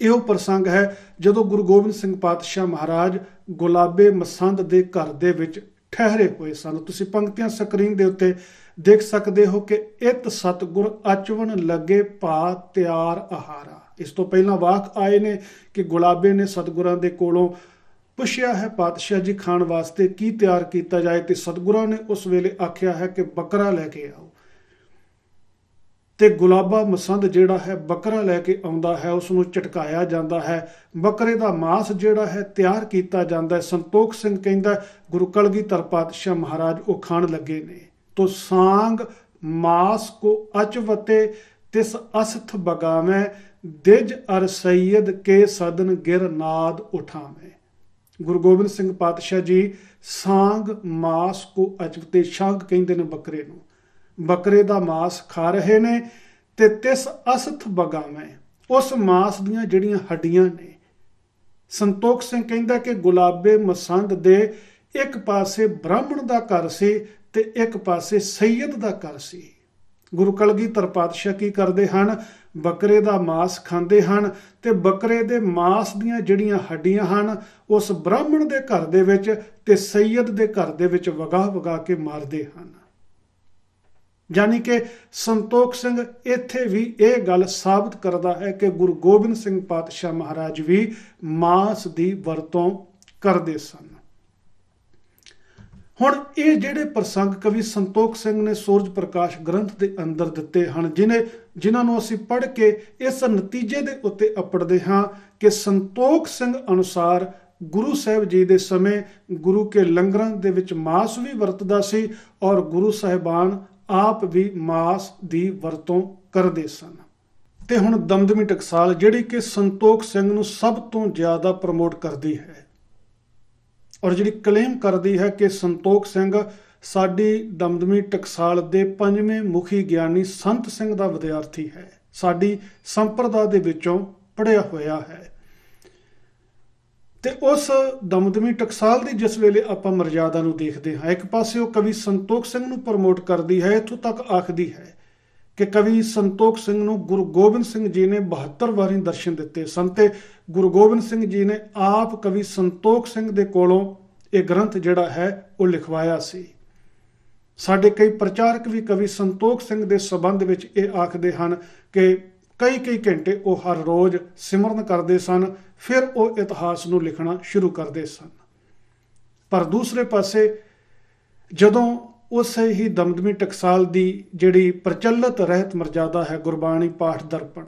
ਇਹੋ ਪ੍ਰਸੰਗ ਹੈ ਜਦੋਂ ਗੁਰੂ ਗੋਬਿੰਦ ਸਿੰਘ ਪਾਤਸ਼ਾਹ ਮਹਾਰਾਜ ਗੁਲਾਬੇ ਮਸੰਦ ਦੇ ਘਰ ਦੇ ਵਿੱਚ ਠਹਿਰੇ ਹੋਏ ਸਨ। ਤੁਸੀਂ ਪੰਕਤੀਆਂ ਸਕਰੀਨ ਦੇ ਉੱਤੇ ਦੇਖ ਸਕਦੇ ਹੋ ਕਿ ਇਤ ਸਤਿਗੁਰ ਅਚਵਨ ਲੱਗੇ ਭਾ ਤਿਆਰ ਆਹਾਰਾ। ਇਸ ਤੋਂ ਪਹਿਲਾਂ ਵਾਕ ਆਏ ਨੇ ਕਿ ਗੁਲਾਬੇ ਨੇ ਸਤਿਗੁਰਾਂ ਦੇ ਕੋਲੋਂ ਪੁੱਛਿਆ ਹੈ ਪਾਤਸ਼ਾਹ ਜੀ ਖਾਣ ਵਾਸਤੇ ਕੀ ਤਿਆਰ ਕੀਤਾ ਜਾਏ, ਤੇ ਸਤਿਗੁਰਾਂ ਨੇ ਉਸ ਵੇਲੇ ਆਖਿਆ ਹੈ ਕਿ ਬੱਕਰਾ ਲੈ ਕੇ ਆਓ। ਤੇ ਗੁਲਾਬਾ ਮਸੰਦ ਜਿਹੜਾ ਹੈ ਬੱਕਰਾ ਲੈ ਕੇ ਆਉਂਦਾ ਹੈ, ਉਸ ਨੂੰ ਝਟਕਾਇਆ ਜਾਂਦਾ ਹੈ, ਬੱਕਰੇ ਦਾ ਮਾਂਸ ਜਿਹੜਾ ਹੈ ਤਿਆਰ ਕੀਤਾ ਜਾਂਦਾ ਹੈ। ਸੰਤੋਖ ਸਿੰਘ ਕਹਿੰਦਾ ਗੁਰੂ ਕਲਗੀਧਰ ਪਾਤਸ਼ਾਹ ਮਹਾਰਾਜ ਉਹ ਖਾਣ ਲੱਗੇ ਨੇ। ਤੋ ਸਾਂਗ ਮਾਸ ਕੋ ਅਚਵਤੇ ਤਿਸ ਅਸਥ ਬਗਾਵੇਂ ਦਿਜ ਅਰ ਸੈਯਦ ਕੇ ਸਦਨ ਗਿਰ ਨਾਦ ਉਠਾਵੇਂ। ਗੁਰੂ ਗੋਬਿੰਦ ਸਿੰਘ ਪਾਤਸ਼ਾਹ ਜੀ ਸਾਂਗ ਮਾਸ ਕੋ ਅਚਵਤੇ, ਸਾਂਗ ਕਹਿੰਦੇ ਨੇ ਬੱਕਰੇ ਨੂੰ, ਬੱਕਰੇ ਦਾ ਮਾਸ ਖਾ ਰਹੇ ਨੇ ਤੇ ਤਿਸ ਅਸਥ ਬਗਾਵੇਂ, ਉਸ ਮਾਸ ਦੀਆਂ ਜਿਹੜੀਆਂ ਹੱਡੀਆਂ ਨੇ। ਸੰਤੋਖ ਸਿੰਘ ਕਹਿੰਦਾ ਕਿ ਗੁਲਾਬੇ ਮਸੰਦ ਦੇ ਇੱਕ ਪਾਸੇ ਬ੍ਰਾਹਮਣ ਦਾ ਘਰ ਸੀ ਤੇ ਇੱਕ ਪਾਸੇ ਸੈਯਦ ਦਾ ਘਰ ਸੀ। ਗੁਰੂ ਕਲਗੀਧਰ ਪਾਤਸ਼ਾਹ ਕੀ ਕਰਦੇ ਹਨ, ਬੱਕਰੇ ਦਾ ਮਾਸ ਖਾਂਦੇ ਹਨ ਤੇ ਬੱਕਰੇ ਦੇ ਮਾਸ ਦੀਆਂ ਜਿਹੜੀਆਂ ਹੱਡੀਆਂ ਹਨ ਉਸ ਬ੍ਰਾਹਮਣ ਦੇ ਘਰ ਦੇ ਵਿੱਚ ਤੇ ਸੈਯਦ ਦੇ ਘਰ ਦੇ ਵਿੱਚ ਵਗਾ ਵਗਾ ਕੇ ਮਾਰਦੇ ਹਨ। ਯਾਨੀ ਕਿ ਸੰਤੋਖ ਸਿੰਘ ਇੱਥੇ ਵੀ ਇਹ ਗੱਲ ਸਾਬਤ ਕਰਦਾ ਹੈ ਕਿ ਗੁਰੂ ਗੋਬਿੰਦ ਸਿੰਘ ਪਾਤਸ਼ਾਹ ਮਹਾਰਾਜ ਵੀ ਮਾਸ ਦੀ ਵਰਤੋਂ ਕਰਦੇ ਸਨ। ਹੁਣ ਇਹ ਜਿਹੜੇ ਪ੍ਰਸੰਗ ਕਵੀ ਸੰਤੋਖ ਸਿੰਘ ਨੇ ਸੂਰਜ ਪ੍ਰਕਾਸ਼ ਗ੍ਰੰਥ ਦੇ ਅੰਦਰ ਦਿੱਤੇ ਹਨ, ਜਿਨ੍ਹਾਂ ਨੂੰ ਅਸੀਂ ਪੜ੍ਹ ਕੇ ਇਸ ਨਤੀਜੇ ਦੇ ਉੱਤੇ ਅਪੜਦੇ ਹਾਂ ਕਿ ਸੰਤੋਖ ਸਿੰਘ ਅਨੁਸਾਰ ਗੁਰੂ ਸਾਹਿਬ ਜੀ ਦੇ ਸਮੇਂ ਗੁਰੂ ਕੇ ਲੰਗਰਾਂ ਦੇ ਵਿੱਚ ਮਾਸ ਵੀ ਵਰਤਦਾ ਸੀ ਔਰ ਗੁਰੂ ਸਾਹਿਬਾਨ ਆਪ ਵੀ ਮਾਸ ਦੀ ਵਰਤੋਂ ਕਰਦੇ ਸਨ। ਤੇ ਹੁਣ ਦਮਦਮੀ ਟਕਸਾਲ ਜਿਹੜੀ ਕਿ ਸੰਤੋਖ ਸਿੰਘ ਨੂੰ ਸਭ ਤੋਂ ਜ਼ਿਆਦਾ ਪ੍ਰਮੋਟ ਕਰਦੀ ਹੈ ਔਰ ਜਿਹੜੀ ਕਲੇਮ ਕਰਦੀ ਹੈ ਕਿ ਸੰਤੋਖ ਸਿੰਘ ਸਾਡੀ ਦਮਦਮੀ ਟਕਸਾਲ ਦੇ 5ਵੇਂ ਮੁਖੀ ਗਿਆਨੀ ਸੰਤ ਸਿੰਘ ਦਾ ਵਿਦਿਆਰਥੀ ਹੈ, ਸਾਡੀ ਸੰਪਰਦਾ ਦੇ ਵਿੱਚੋਂ ਪੜ੍ਹਿਆ ਹੋਇਆ ਹੈ। ਤੇ ਉਸ ਦਮਦਮੀ ਟਕਸਾਲ ਦੀ ਜਿਸ ਵੇਲੇ ਆਪਾਂ ਮਰਜ਼ਾਦਾ ਨੂੰ ਦੇਖਦੇ ਹਾਂ, ਇੱਕ ਪਾਸੇ ਉਹ ਕਵੀ ਸੰਤੋਖ ਸਿੰਘ ਨੂੰ ਪ੍ਰਮੋਟ ਕਰਦੀ ਹੈ, ਇੱਥੋਂ ਤੱਕ ਆਖਦੀ ਹੈ ਕਿ ਕਵੀ ਸੰਤੋਖ ਸਿੰਘ ਨੂੰ ਗੁਰੂ ਗੋਬਿੰਦ ਸਿੰਘ ਜੀ ਨੇ 72 ਵਾਰੀ ਦਰਸ਼ਨ ਦਿੱਤੇ ਸਨ ਤੇ ਗੁਰੂ ਗੋਬਿੰਦ ਸਿੰਘ ਜੀ ਨੇ ਆਪ ਕਵੀ ਸੰਤੋਖ ਸਿੰਘ ਦੇ ਕੋਲੋਂ ਇਹ ਗ੍ਰੰਥ ਜਿਹੜਾ ਹੈ ਉਹ ਲਿਖਵਾਇਆ ਸੀ। ਸਾਡੇ ਕਈ ਪ੍ਰਚਾਰਕ ਵੀ ਕਵੀ ਸੰਤੋਖ ਸਿੰਘ ਦੇ ਸੰਬੰਧ ਵਿੱਚ ਇਹ ਆਖਦੇ ਹਨ ਕਿ ਕਈ ਘੰਟੇ ਉਹ ਹਰ ਰੋਜ਼ ਸਿਮਰਨ ਕਰਦੇ ਸਨ, ਫਿਰ ਉਹ ਇਤਿਹਾਸ ਨੂੰ ਲਿਖਣਾ ਸ਼ੁਰੂ ਕਰਦੇ ਸਨ। ਪਰ ਦੂਸਰੇ ਪਾਸੇ ਜਦੋਂ ਉਸੇ ਹੀ ਦਮਦਮੀ ਟਕਸਾਲ ਦੀ ਜਿਹੜੀ ਪ੍ਰਚਲਿਤ ਰਹਿਤ ਮਰਜ਼ਾਦਾ ਹੈ ਗੁਰਬਾਣੀ ਪਾਠ ਦਰਪਣ,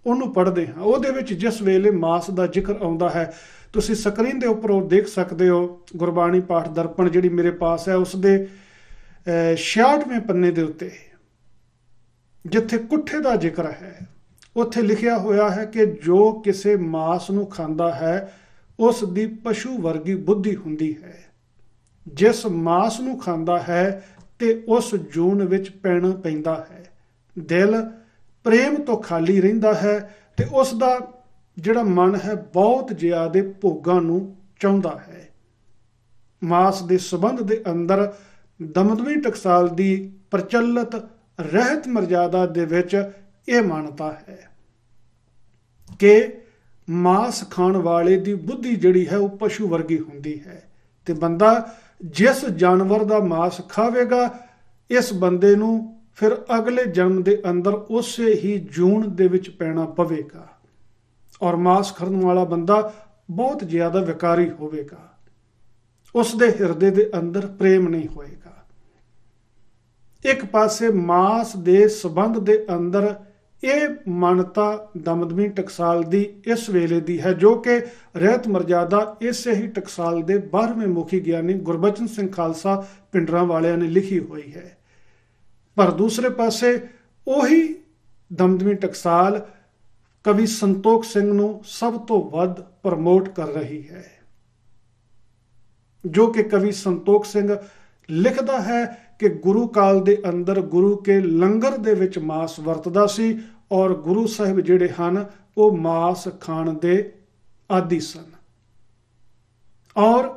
ਉਹਨੂੰ ਪੜ੍ਹਦੇ ਹਾਂ, ਉਹਦੇ ਵਿੱਚ ਜਿਸ ਵੇਲੇ ਮਾਸ ਦਾ ਜ਼ਿਕਰ ਆਉਂਦਾ ਹੈ, ਤੁਸੀਂ ਸਕਰੀਨ ਦੇ ਉੱਪਰ ਉਹ ਦੇਖ ਸਕਦੇ ਹੋ। ਗੁਰਬਾਣੀ ਪਾਠ ਦਰਪਣ ਜਿਹੜੀ ਮੇਰੇ ਪਾਸ ਹੈ ਉਸ ਦੇ 66ਵੇਂ ਪੰਨੇ ਦੇ ਉੱਤੇ ਜਿੱਥੇ ਕੁੱਠੇ ਦਾ ਜ਼ਿਕਰ ਹੈ ਉੱਥੇ ਲਿਖਿਆ ਹੋਇਆ ਹੈ ਕਿ ਜੋ ਕਿਸੇ ਮਾਸ ਨੂੰ ਖਾਂਦਾ ਹੈ ਉਸ ਦੀ ਪਸ਼ੂ ਵਰਗੀ ਬੁੱਧੀ ਹੁੰਦੀ ਹੈ, ਜਿਸ ਮਾਸ ਨੂੰ ਖਾਂਦਾ ਹੈ ਤੇ ਉਸ ਜੂਨ ਵਿੱਚ ਪੈਣਾ ਪੈਂਦਾ ਹੈ, ਦਿਲ ਪ੍ਰੇਮ ਤੋਂ ਖਾਲੀ ਰਹਿੰਦਾ ਹੈ ਤੇ ਉਸ ਦਾ ਜਿਹੜਾ ਮਨ ਹੈ ਬਹੁਤ ਜ਼ਿਆਦਾ ਭੋਗਾਂ ਨੂੰ ਚਾਹੁੰਦਾ ਹੈ। ਮਾਸ ਦੇ ਸੰਬੰਧ ਦੇ ਅੰਦਰ ਦਮਦਮੀ ਟਕਸਾਲ ਦੀ ਪ੍ਰਚਲਿਤ ਰਹਿਤ ਮਰਜ਼ਾਦਾ ਦੇ ਵਿੱਚ ਇਹ ਮਾਨਤਾ ਹੈ ਕਿ ਮਾਸ ਖਾਣ ਵਾਲੇ ਦੀ ਬੁੱਧੀ ਜਿਹੜੀ ਹੈ ਉਹ ਪਸ਼ੂ ਵਰਗੀ ਹੁੰਦੀ ਹੈ ਤੇ ਬੰਦਾ ਜਿਸ ਜਾਨਵਰ ਦਾ ਮਾਸ ਖਾਵੇਗਾ ਇਸ ਬੰਦੇ ਨੂੰ ਫਿਰ ਅਗਲੇ ਜਨਮ ਦੇ ਅੰਦਰ ਉਸੇ ਹੀ ਜੂਨ ਦੇ ਵਿੱਚ ਪੈਣਾ ਪਵੇਗਾ ਔਰ ਮਾਸ ਖਾਣ ਵਾਲਾ ਬੰਦਾ ਬਹੁਤ ਜ਼ਿਆਦਾ ਵਿਕਾਰੀ ਹੋਵੇਗਾ, ਉਸ ਦੇ ਹਿਰਦੇ ਦੇ ਅੰਦਰ ਪ੍ਰੇਮ ਨਹੀਂ ਹੋਏਗਾ। ਇੱਕ ਪਾਸੇ ਮਾਸ ਦੇ ਸੰਬੰਧ ਦੇ ਅੰਦਰ ਇਹ ਮਾਨਤਾ ਦਮਦਮੀ ਟਕਸਾਲ ਦੀ ਇਸ ਵੇਲੇ ਦੀ ਹੈ ਜੋ ਕਿ ਰਹਿਤ ਮਰਜ਼ਾਦਾ ਇਸੇ ਹੀ ਟਕਸਾਲ ਦੇ 12ਵੇਂ ਮੁਖੀ ਗਿਆਨੀ ਗੁਰਬਚਨ ਸਿੰਘ ਖਾਲਸਾ ਪਿੰਡਰਾਂ ਵਾਲਿਆਂ ਨੇ ਲਿਖੀ ਹੋਈ ਹੈ। ਪਰ ਦੂਸਰੇ ਪਾਸੇ ਉਹੀ ਦਮਦਮੀ ਟਕਸਾਲ ਕਵੀ ਸੰਤੋਖ ਸਿੰਘ ਨੂੰ ਸਭ ਤੋਂ ਵੱਧ ਪ੍ਰਮੋਟ ਕਰ ਰਹੀ ਹੈ, ਜੋ ਕਿ ਕਵੀ ਸੰਤੋਖ ਸਿੰਘ ਲਿਖਦਾ ਹੈ ਕਿ ਗੁਰੂ ਕਾਲ ਦੇ ਅੰਦਰ ਗੁਰੂ ਕੇ ਲੰਗਰ ਦੇ ਵਿੱਚ ਮਾਸ ਵਰਤਦਾ ਸੀ ਔਰ ਗੁਰੂ ਸਾਹਿਬ ਜਿਹੜੇ ਹਨ ਉਹ ਮਾਸ ਖਾਣ ਦੇ ਆਦੀ ਸਨ ਔਰ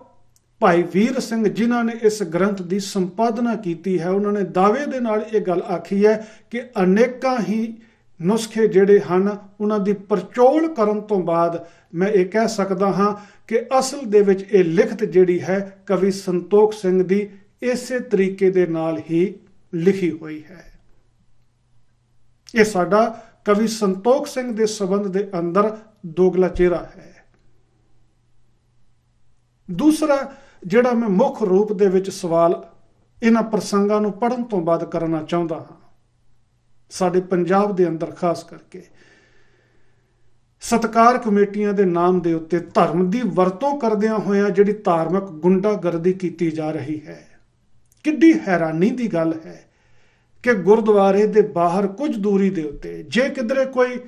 ਭਾਈ ਵੀਰ ਸਿੰਘ ਜਿਨ੍ਹਾਂ ਨੇ ਇਸ ਗ੍ਰੰਥ ਦੀ ਸੰਪਾਦਨਾ ਕੀਤੀ ਹੈ, ਉਹਨਾਂ ਨੇ ਦਾਅਵੇ ਦੇ ਨਾਲ ਇਹ ਗੱਲ ਆਖੀ ਹੈ ਕਿ ਅਨੇਕਾਂ ਹੀ ਨੁਸਖੇ ਜਿਹੜੇ ਹਨ ਉਹਨਾਂ ਦੀ ਪਰਚੋਲ ਕਰਨ ਤੋਂ ਬਾਅਦ ਮੈਂ ਇਹ ਕਹਿ ਸਕਦਾ ਹਾਂ ਕਿ ਅਸਲ ਦੇ ਵਿੱਚ ਇਹ ਲਿਖਤ ਜਿਹੜੀ ਹੈ ਕਵੀ ਸੰਤੋਖ ਸਿੰਘ ਦੀ ਇਸੇ ਤਰੀਕੇ ਦੇ ਨਾਲ ਹੀ ਲਿਖੀ ਹੋਈ ਹੈ। ਇਹ ਸਾਡਾ ਕਵੀ ਸੰਤੋਖ ਸਿੰਘ ਦੇ ਸੰਬੰਧ ਦੇ ਅੰਦਰ ਦੋਗਲਾ ਚਿਹਰਾ ਹੈ। ਦੂਸਰਾ ਜਿਹੜਾ ਮੈਂ ਮੁੱਖ ਰੂਪ ਦੇ ਵਿੱਚ ਸਵਾਲ ਇਹਨਾਂ ਪ੍ਰਸੰਗਾਂ ਨੂੰ ਪੜ੍ਹਨ ਤੋਂ ਬਾਅਦ ਕਰਨਾ ਚਾਹੁੰਦਾ ਹਾਂ, ਸਾਡੇ ਪੰਜਾਬ ਦੇ ਅੰਦਰ ਖਾਸ ਕਰਕੇ ਸਤਕਾਰ ਕਮੇਟੀਆਂ ਦੇ ਨਾਮ ਦੇ ਉੱਤੇ ਧਰਮ ਦੀ ਵਰਤੋਂ ਕਰਦਿਆਂ ਹੋਇਆਂ ਜਿਹੜੀ ਧਾਰਮਿਕ ਗੁੰਡਾਗਰਦੀ ਕੀਤੀ ਜਾ ਰਹੀ ਹੈ। ਕਿੱਡੀ ਹੈਰਾਨੀ ਦੀ ਗੱਲ ਹੈ ਕਿ ਗੁਰਦੁਆਰੇ ਦੇ ਬਾਹਰ ਕੁਝ ਦੂਰੀ ਦੇ ਉੱਤੇ ਜੇ ਕਿਧਰੇ ਕੋਈ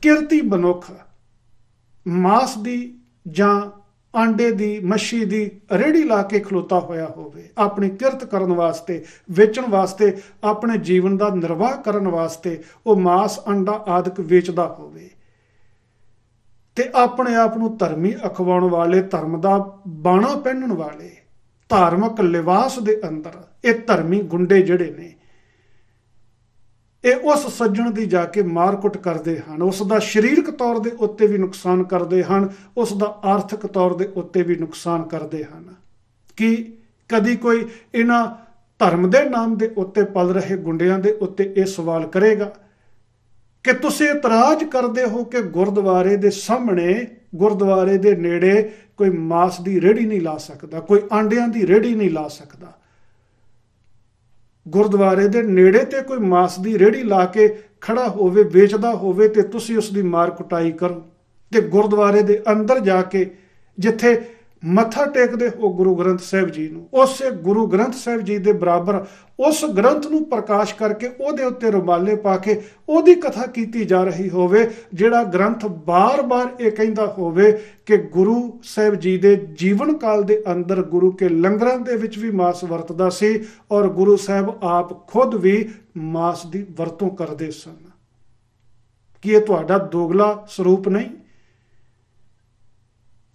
ਕਿਰਤੀ ਮਨੁੱਖ ਮਾਸ ਦੀ ਜਾਂ ਆਂਡੇ ਦੀ, ਮੱਛੀ ਦੀ ਰੇਹੜੀ ਲਾ ਕੇ ਖਲੋਤਾ ਹੋਇਆ ਹੋਵੇ, ਆਪਣੀ ਕਿਰਤ ਕਰਨ ਵਾਸਤੇ, ਵੇਚਣ ਵਾਸਤੇ, ਆਪਣੇ ਜੀਵਨ ਦਾ ਨਿਰਵਾਹ ਕਰਨ ਵਾਸਤੇ ਉਹ ਮਾਸ, ਅੰਡਾ ਆਦਿਕ ਵੇਚਦਾ ਹੋਵੇ ਤੇ ਆਪਣੇ ਆਪ ਨੂੰ ਧਰਮੀ ਅਖਵਾਉਣ ਵਾਲੇ, ਧਰਮ ਦਾ ਬਾਣਾ ਪਹਿਨਣ ਵਾਲੇ, ਧਾਰਮਿਕ ਲਿਬਾਸ ਦੇ ਅੰਦਰ ਇਹ ਧਰਮੀ ਗੁੰਡੇ ਜਿਹੜੇ ਨੇ ਇਹ ਉਸ ਸੱਜਣ ਦੀ ਜਾ ਕੇ ਮਾਰ-ਕੁੱਟ ਕਰਦੇ ਹਨ, ਉਸ ਦਾ ਸਰੀਰਕ ਤੌਰ ਦੇ ਉੱਤੇ ਵੀ ਨੁਕਸਾਨ ਕਰਦੇ ਹਨ, ਉਸ ਦਾ ਆਰਥਿਕ ਤੌਰ ਦੇ ਉੱਤੇ ਵੀ ਨੁਕਸਾਨ ਕਰਦੇ ਹਨ। ਕਿ ਕਦੀ ਕੋਈ ਇਹਨਾਂ ਧਰਮ ਦੇ ਨਾਮ ਦੇ ਉੱਤੇ ਪਲ ਰਹੇ ਗੁੰਡਿਆਂ ਦੇ ਉੱਤੇ ਇਹ ਸਵਾਲ ਕਰੇਗਾ ਕਿ ਤੁਸੀਂ ਇਤਰਾਜ਼ ਕਰਦੇ ਹੋ ਕਿ ਗੁਰਦੁਆਰੇ ਦੇ ਸਾਹਮਣੇ, ਗੁਰਦੁਆਰੇ ਦੇ ਨੇੜੇ ਕੋਈ ਮਾਸ ਦੀ ਰੇਹੜੀ ਨਹੀਂ ਲਾ ਸਕਦਾ, ਕੋਈ ਆਂਡਿਆਂ ਦੀ ਰੇਹੜੀ ਨਹੀਂ ਲਾ ਸਕਦਾ। ਗੁਰਦੁਆਰੇ ਦੇ ਨੇੜੇ ਤੇ ਕੋਈ ਮਾਸ ਦੀ ਰੇਹੜੀ ਲਾ ਕੇ ਖੜਾ ਹੋਵੇ, ਵੇਚਦਾ ਹੋਵੇ ਤੇ ਤੁਸੀਂ ਉਸ ਦੀ ਮਾਰ ਕੁਟਾਈ ਕਰੋ ਤੇ ਗੁਰਦੁਆਰੇ ਦੇ ਅੰਦਰ ਜਾ ਕੇ ਜਿੱਥੇ ਮੱਥਾ ਟੇਕਦੇ ਹੋ ਗੁਰੂ ਗ੍ਰੰਥ ਸਾਹਿਬ ਜੀ ਨੂੰ, ਉਸੇ ਗੁਰੂ ਗ੍ਰੰਥ ਸਾਹਿਬ ਜੀ ਦੇ ਬਰਾਬਰ ਉਸ ਗ੍ਰੰਥ ਨੂੰ ਪ੍ਰਕਾਸ਼ ਕਰਕੇ ਉਹਦੇ ਉੱਤੇ ਰੁਮਾਲੇ ਪਾ ਕੇ ਉਹਦੀ ਕਥਾ ਕੀਤੀ ਜਾ ਰਹੀ ਹੋਵੇ, ਜਿਹੜਾ ਗ੍ਰੰਥ ਬਾਰ-ਬਾਰ ਇਹ ਕਹਿੰਦਾ ਹੋਵੇ ਕਿ ਗੁਰੂ ਸਾਹਿਬ ਜੀ ਦੇ ਜੀਵਨ ਕਾਲ ਦੇ ਅੰਦਰ ਗੁਰੂ ਕੇ ਲੰਗਰਾਂ ਦੇ ਵਿੱਚ ਵੀ ਮਾਸ ਵਰਤਦਾ ਸੀ ਔਰ ਗੁਰੂ ਸਾਹਿਬ ਆਪ ਖੁਦ ਵੀ ਮਾਸ ਦੀ ਵਰਤੋਂ ਕਰਦੇ ਸਨ। ਕੀ ਇਹ ਤੁਹਾਡਾ ਦੋਗਲਾ ਸਰੂਪ ਨਹੀਂ?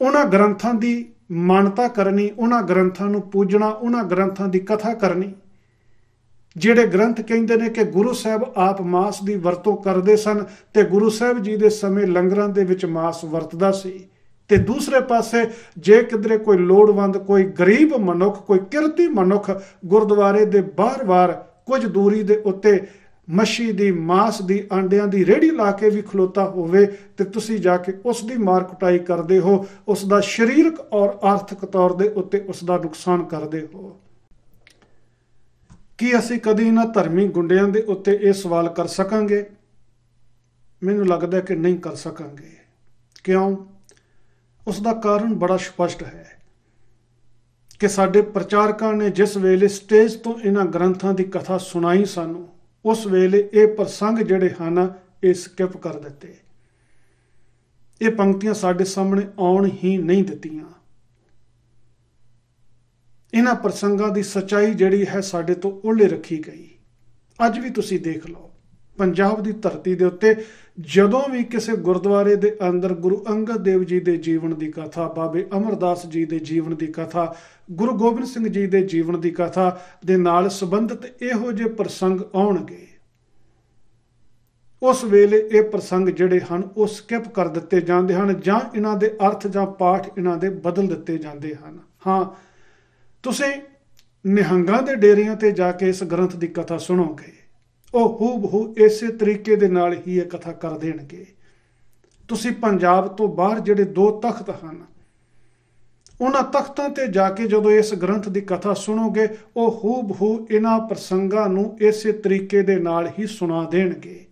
ਉਹਨਾਂ ਗ੍ਰੰਥਾਂ ਦੀ ਮਾਨਤਾ ਕਰਨੀ, ਉਹਨਾਂ ਗ੍ਰੰਥਾਂ ਨੂੰ ਪੂਜਣਾ, ਉਹਨਾਂ ਗ੍ਰੰਥਾਂ ਦੀ ਕਥਾ ਕਰਨੀ ਜਿਹੜੇ ਗ੍ਰੰਥ ਕਹਿੰਦੇ ਨੇ ਕਿ ਗੁਰੂ ਸਾਹਿਬ ਆਪ ਮਾਸ ਦੀ ਵਰਤੋਂ ਕਰਦੇ ਸਨ ਤੇ ਗੁਰੂ ਸਾਹਿਬ ਜੀ ਦੇ ਸਮੇਂ ਲੰਗਰਾਂ ਦੇ ਵਿੱਚ ਮਾਸ ਵਰਤਦਾ ਸੀ। ਤੇ ਦੂਸਰੇ ਪਾਸੇ ਜੇ ਕਿਧਰੇ ਕੋਈ ਲੋੜਵੰਦ, ਕੋਈ ਗਰੀਬ ਮਨੁੱਖ, ਕੋਈ ਕਿਰਤੀ ਮਨੁੱਖ ਗੁਰਦੁਆਰੇ ਦੇ ਬਾਹਰ-ਬਾਹਰ ਕੁਝ ਦੂਰੀ ਦੇ ਉੱਤੇ ਮੱਛੀ ਦੀ, ਮਾਸ ਦੀ, ਆਂਡਿਆਂ ਦੀ ਰੇਹੜੀ ਲਾ ਕੇ ਵੀ ਖਲੋਤਾ ਹੋਵੇ ਤੇ ਤੁਸੀਂ ਜਾ ਕੇ ਉਸ ਦੀ ਮਾਰ ਕੁਟਾਈ ਕਰਦੇ ਹੋ, ਉਸ ਦਾ ਸਰੀਰਕ ਔਰ ਆਰਥਿਕ ਤੌਰ ਦੇ ਉੱਤੇ ਉਸ ਦਾ ਨੁਕਸਾਨ ਕਰਦੇ ਹੋ। ਕੀ ਅਸੀਂ ਕਦੀ ਇਹਨਾਂ ਧਰਮੀ ਗੁੰਡਿਆਂ ਦੇ ਉੱਤੇ ਇਹ ਸਵਾਲ ਕਰ ਸਕਾਂਗੇ? ਮੈਨੂੰ ਲੱਗਦਾ ਕਿ ਨਹੀਂ ਕਰ ਸਕਾਂਗੇ। ਕਿਉਂ? ਉਸ ਦਾ ਕਾਰਨ ਬੜਾ ਸਪਸ਼ਟ ਹੈ ਕਿ ਸਾਡੇ ਪ੍ਰਚਾਰਕਾਂ ਨੇ ਜਿਸ ਵੇਲੇ ਸਟੇਜ ਤੋਂ ਇਹਨਾਂ ਗ੍ਰੰਥਾਂ ਦੀ ਕਥਾ ਸੁਣਾਈ ਸਾਨੂੰ, ਉਸ ਵੇਲੇ ਇਹ ਪ੍ਰਸੰਗ ਜਿਹੜੇ ਹਨ ਇਹ ਸਕਿਪ ਕਰ ਦਿੱਤੇ। ਇਹ ਪੰਕਤੀਆਂ ਸਾਡੇ ਸਾਹਮਣੇ ਆਉਣ ਹੀ ਨਹੀਂ ਦਿੱਤੀਆਂ। ਇਹਨਾਂ ਪ੍ਰਸੰਗਾਂ ਦੀ ਸੱਚਾਈ ਜਿਹੜੀ ਹੈ ਸਾਡੇ ਤੋਂ ਓਹਲੇ ਰੱਖੀ ਗਈ। ਅੱਜ ਵੀ ਤੁਸੀਂ ਦੇਖ ਲਓ, ਪੰਜਾਬ ਦੀ ਧਰਤੀ ਦੇ ਉੱਤੇ ਜਦੋਂ ਵੀ ਕਿਸੇ ਗੁਰਦੁਆਰੇ ਦੇ ਅੰਦਰ ਗੁਰੂ ਅੰਗਦ ਦੇਵ ਜੀ ਦੇ ਜੀਵਨ ਦੀ ਕਥਾ, ਬਾਬੇ ਅਮਰਦਾਸ ਜੀ ਦੇ ਜੀਵਨ ਦੀ ਕਥਾ, ਗੁਰੂ ਗੋਬਿੰਦ ਸਿੰਘ ਜੀ ਦੇ ਜੀਵਨ ਦੀ ਕਥਾ ਦੇ ਨਾਲ ਸੰਬੰਧਿਤ ਇਹੋ ਜਿਹੇ ਪ੍ਰਸੰਗ ਆਉਣਗੇ, ਉਸ ਵੇਲੇ ਇਹ ਪ੍ਰਸੰਗ ਜਿਹੜੇ ਹਨ ਉਹ ਸਕਿਪ ਕਰ ਦਿੱਤੇ ਜਾਂਦੇ ਹਨ ਜਾਂ ਇਹਨਾਂ ਦੇ ਅਰਥ ਜਾਂ ਪਾਠ ਇਹਨਾਂ ਦੇ ਬਦਲ ਦਿੱਤੇ ਜਾਂਦੇ ਹਨ। ਹਾਂ, ਤੁਸੀਂ ਨਿਹੰਗਾਂ ਦੇ ਡੇਰਿਆਂ ਤੇ ਜਾ ਕੇ ਇਸ ਗ੍ਰੰਥ ਦੀ ਕਥਾ ਸੁਣੋਗੇ, ਉਹ ਹੂਬਹੂ ਇਸੇ ਤਰੀਕੇ ਦੇ ਨਾਲ ਹੀ ਇਹ ਕਥਾ ਕਰ ਦੇਣਗੇ। ਤੁਸੀਂ ਪੰਜਾਬ ਤੋਂ ਬਾਹਰ ਜਿਹੜੇ 2 ਤਖਤ ਹਨ, ਉਹਨਾਂ ਤਖਤਾਂ ਤੇ ਜਾ ਕੇ ਜਦੋਂ ਇਸ ਗ੍ਰੰਥ ਦੀ ਕਥਾ ਸੁਣੋਗੇ, ਉਹ ਹੂਬਹੂ ਇਹਨਾਂ ਪ੍ਰਸੰਗਾਂ ਨੂੰ ਇਸੇ ਤਰੀਕੇ ਦੇ ਨਾਲ ਹੀ ਸੁਣਾ ਦੇਣਗੇ।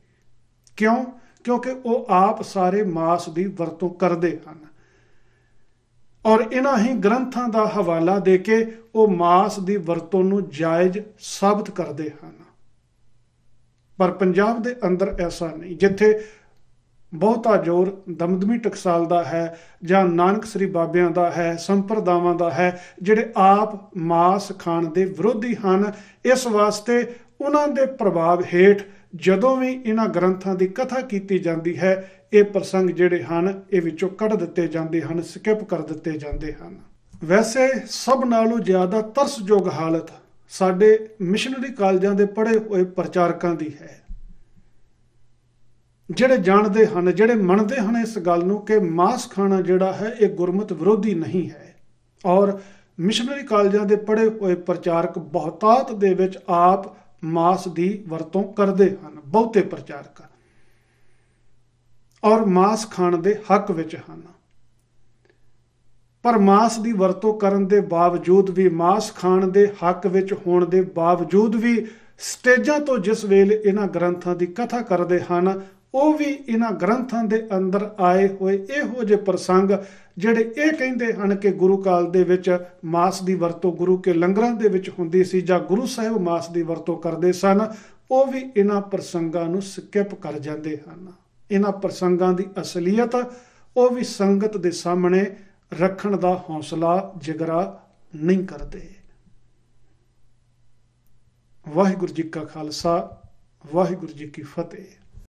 ਕਿਉਂ? ਕਿਉਂਕਿ ਉਹ ਆਪ ਸਾਰੇ ਮਾਸ ਦੀ ਵਰਤੋਂ ਕਰਦੇ ਹਨ ਔਰ ਇਹਨਾਂ ਹੀ ਗ੍ਰੰਥਾਂ ਦਾ ਹਵਾਲਾ ਦੇ ਕੇ ਉਹ ਮਾਸ ਦੀ ਵਰਤੋਂ ਨੂੰ ਜਾਇਜ਼ ਸਾਬਤ ਕਰਦੇ ਹਨ। ਪਰ ਪੰਜਾਬ ਦੇ ਅੰਦਰ ਐਸਾ ਨਹੀਂ, ਜਿੱਥੇ ਬਹੁਤਾ ਜ਼ੋਰ ਦਮਦਮੀ ਟਕਸਾਲ ਦਾ ਹੈ ਜਾਂ ਨਾਨਕ ਸ੍ਰੀ ਬਾਬਿਆਂ ਦਾ ਹੈ, ਸੰਪਰਦਾਵਾਂ ਦਾ ਹੈ, ਜਿਹੜੇ ਆਪ ਮਾਸ ਖਾਣ ਦੇ ਵਿਰੋਧੀ ਹਨ। ਇਸ ਵਾਸਤੇ ਉਹਨਾਂ ਦੇ ਪ੍ਰਭਾਵ ਹੇਠ ਜਦੋਂ ਵੀ ਇਹਨਾਂ ਗ੍ਰੰਥਾਂ ਦੀ ਕਥਾ ਕੀਤੀ ਜਾਂਦੀ ਹੈ, ਇਹ ਪ੍ਰਸੰਗ ਜਿਹੜੇ ਹਨ ਇਹ ਵਿੱਚੋਂ ਕੱਢ ਦਿੱਤੇ ਜਾਂਦੇ ਹਨ, ਸਕਿਪ ਕਰ ਦਿੱਤੇ ਜਾਂਦੇ ਹਨ। ਵੈਸੇ ਸਭ ਨਾਲੋਂ ਜ਼ਿਆਦਾ ਤਰਸਯੋਗ ਹਾਲਤ ਸਾਡੇ ਮਿਸ਼ਨਰੀ ਕਾਲਜਾਂ ਦੇ ਪੜ੍ਹੇ ਹੋਏ ਪ੍ਰਚਾਰਕਾਂ ਦੀ ਹੈ, ਜਿਹੜੇ ਜਾਣਦੇ ਹਨ, ਜਿਹੜੇ ਮੰਨਦੇ ਹਨ ਇਸ ਗੱਲ ਨੂੰ ਕਿ ਮਾंस ਖਾਣਾ ਜਿਹੜਾ ਹੈ ਇਹ ਗੁਰਮਤਿ ਵਿਰੋਧੀ ਨਹੀਂ ਹੈ। ਔਰ ਮਿਸ਼ਨਰੀ ਕਾਲਜਾਂ ਦੇ ਪੜ੍ਹੇ ਹੋਏ ਪ੍ਰਚਾਰਕ ਬਹੁਤਾਤ ਦੇ ਵਿੱਚ ਆਪ ਮਾंस ਦੀ ਵਰਤੋਂ ਕਰਦੇ ਹਨ, ਬਹੁਤੇ ਪ੍ਰਚਾਰਕ, ਔਰ ਮਾंस ਖਾਣ ਦੇ ਹੱਕ ਵਿੱਚ ਹਨ। ਪਰ ਮਾंस ਦੀ ਵਰਤੋਂ ਕਰਨ ਦੇ ਬਾਵਜੂਦ ਵੀ, ਮਾंस ਖਾਣ ਦੇ ਹੱਕ ਵਿੱਚ ਹੋਣ ਦੇ ਬਾਵਜੂਦ ਵੀ ਸਟੇਜਾਂ ਤੋਂ ਜਿਸ ਵੇਲੇ ਇਹਨਾਂ ਗ੍ਰੰਥਾਂ ਦੀ ਕਥਾ ਕਰਦੇ ਹਨ, ਉਹ ਵੀ ਇਹਨਾਂ ਗ੍ਰੰਥਾਂ ਦੇ ਅੰਦਰ ਆਏ ਹੋਏ ਇਹੋ ਜਿਹੇ ਪ੍ਰਸੰਗ ਜਿਹੜੇ ਇਹ ਕਹਿੰਦੇ ਹਨ ਕਿ ਗੁਰੂ ਕਾਲ ਦੇ ਵਿੱਚ ਮਾंस ਦੀ ਵਰਤੋਂ ਗੁਰੂ ਕੇ ਲੰਗਰਾਂ ਦੇ ਵਿੱਚ ਹੁੰਦੀ ਸੀ ਜਾਂ ਗੁਰੂ ਸਾਹਿਬ ਮਾंस ਦੀ ਵਰਤੋਂ ਕਰਦੇ ਸਨ, ਉਹ ਵੀ ਇਹਨਾਂ ਪ੍ਰਸੰਗਾਂ ਨੂੰ ਸਕਿਪ ਕਰ ਜਾਂਦੇ ਹਨ। ਇਹਨਾਂ ਪ੍ਰਸੰਗਾਂ ਦੀ ਅਸਲੀਅਤ ਉਹ ਵੀ ਸੰਗਤ ਦੇ ਸਾਹਮਣੇ ਰੱਖਣ ਦਾ ਹੌਸਲਾ ਜਿਗਰਾ ਨਹੀਂ ਕਰਦੇ। ਵਾਹਿਗੁਰੂ ਜੀ ਕਾ ਖਾਲਸਾ, ਵਾਹਿਗੁਰੂ ਜੀ ਕੀ ਫਤਿਹ।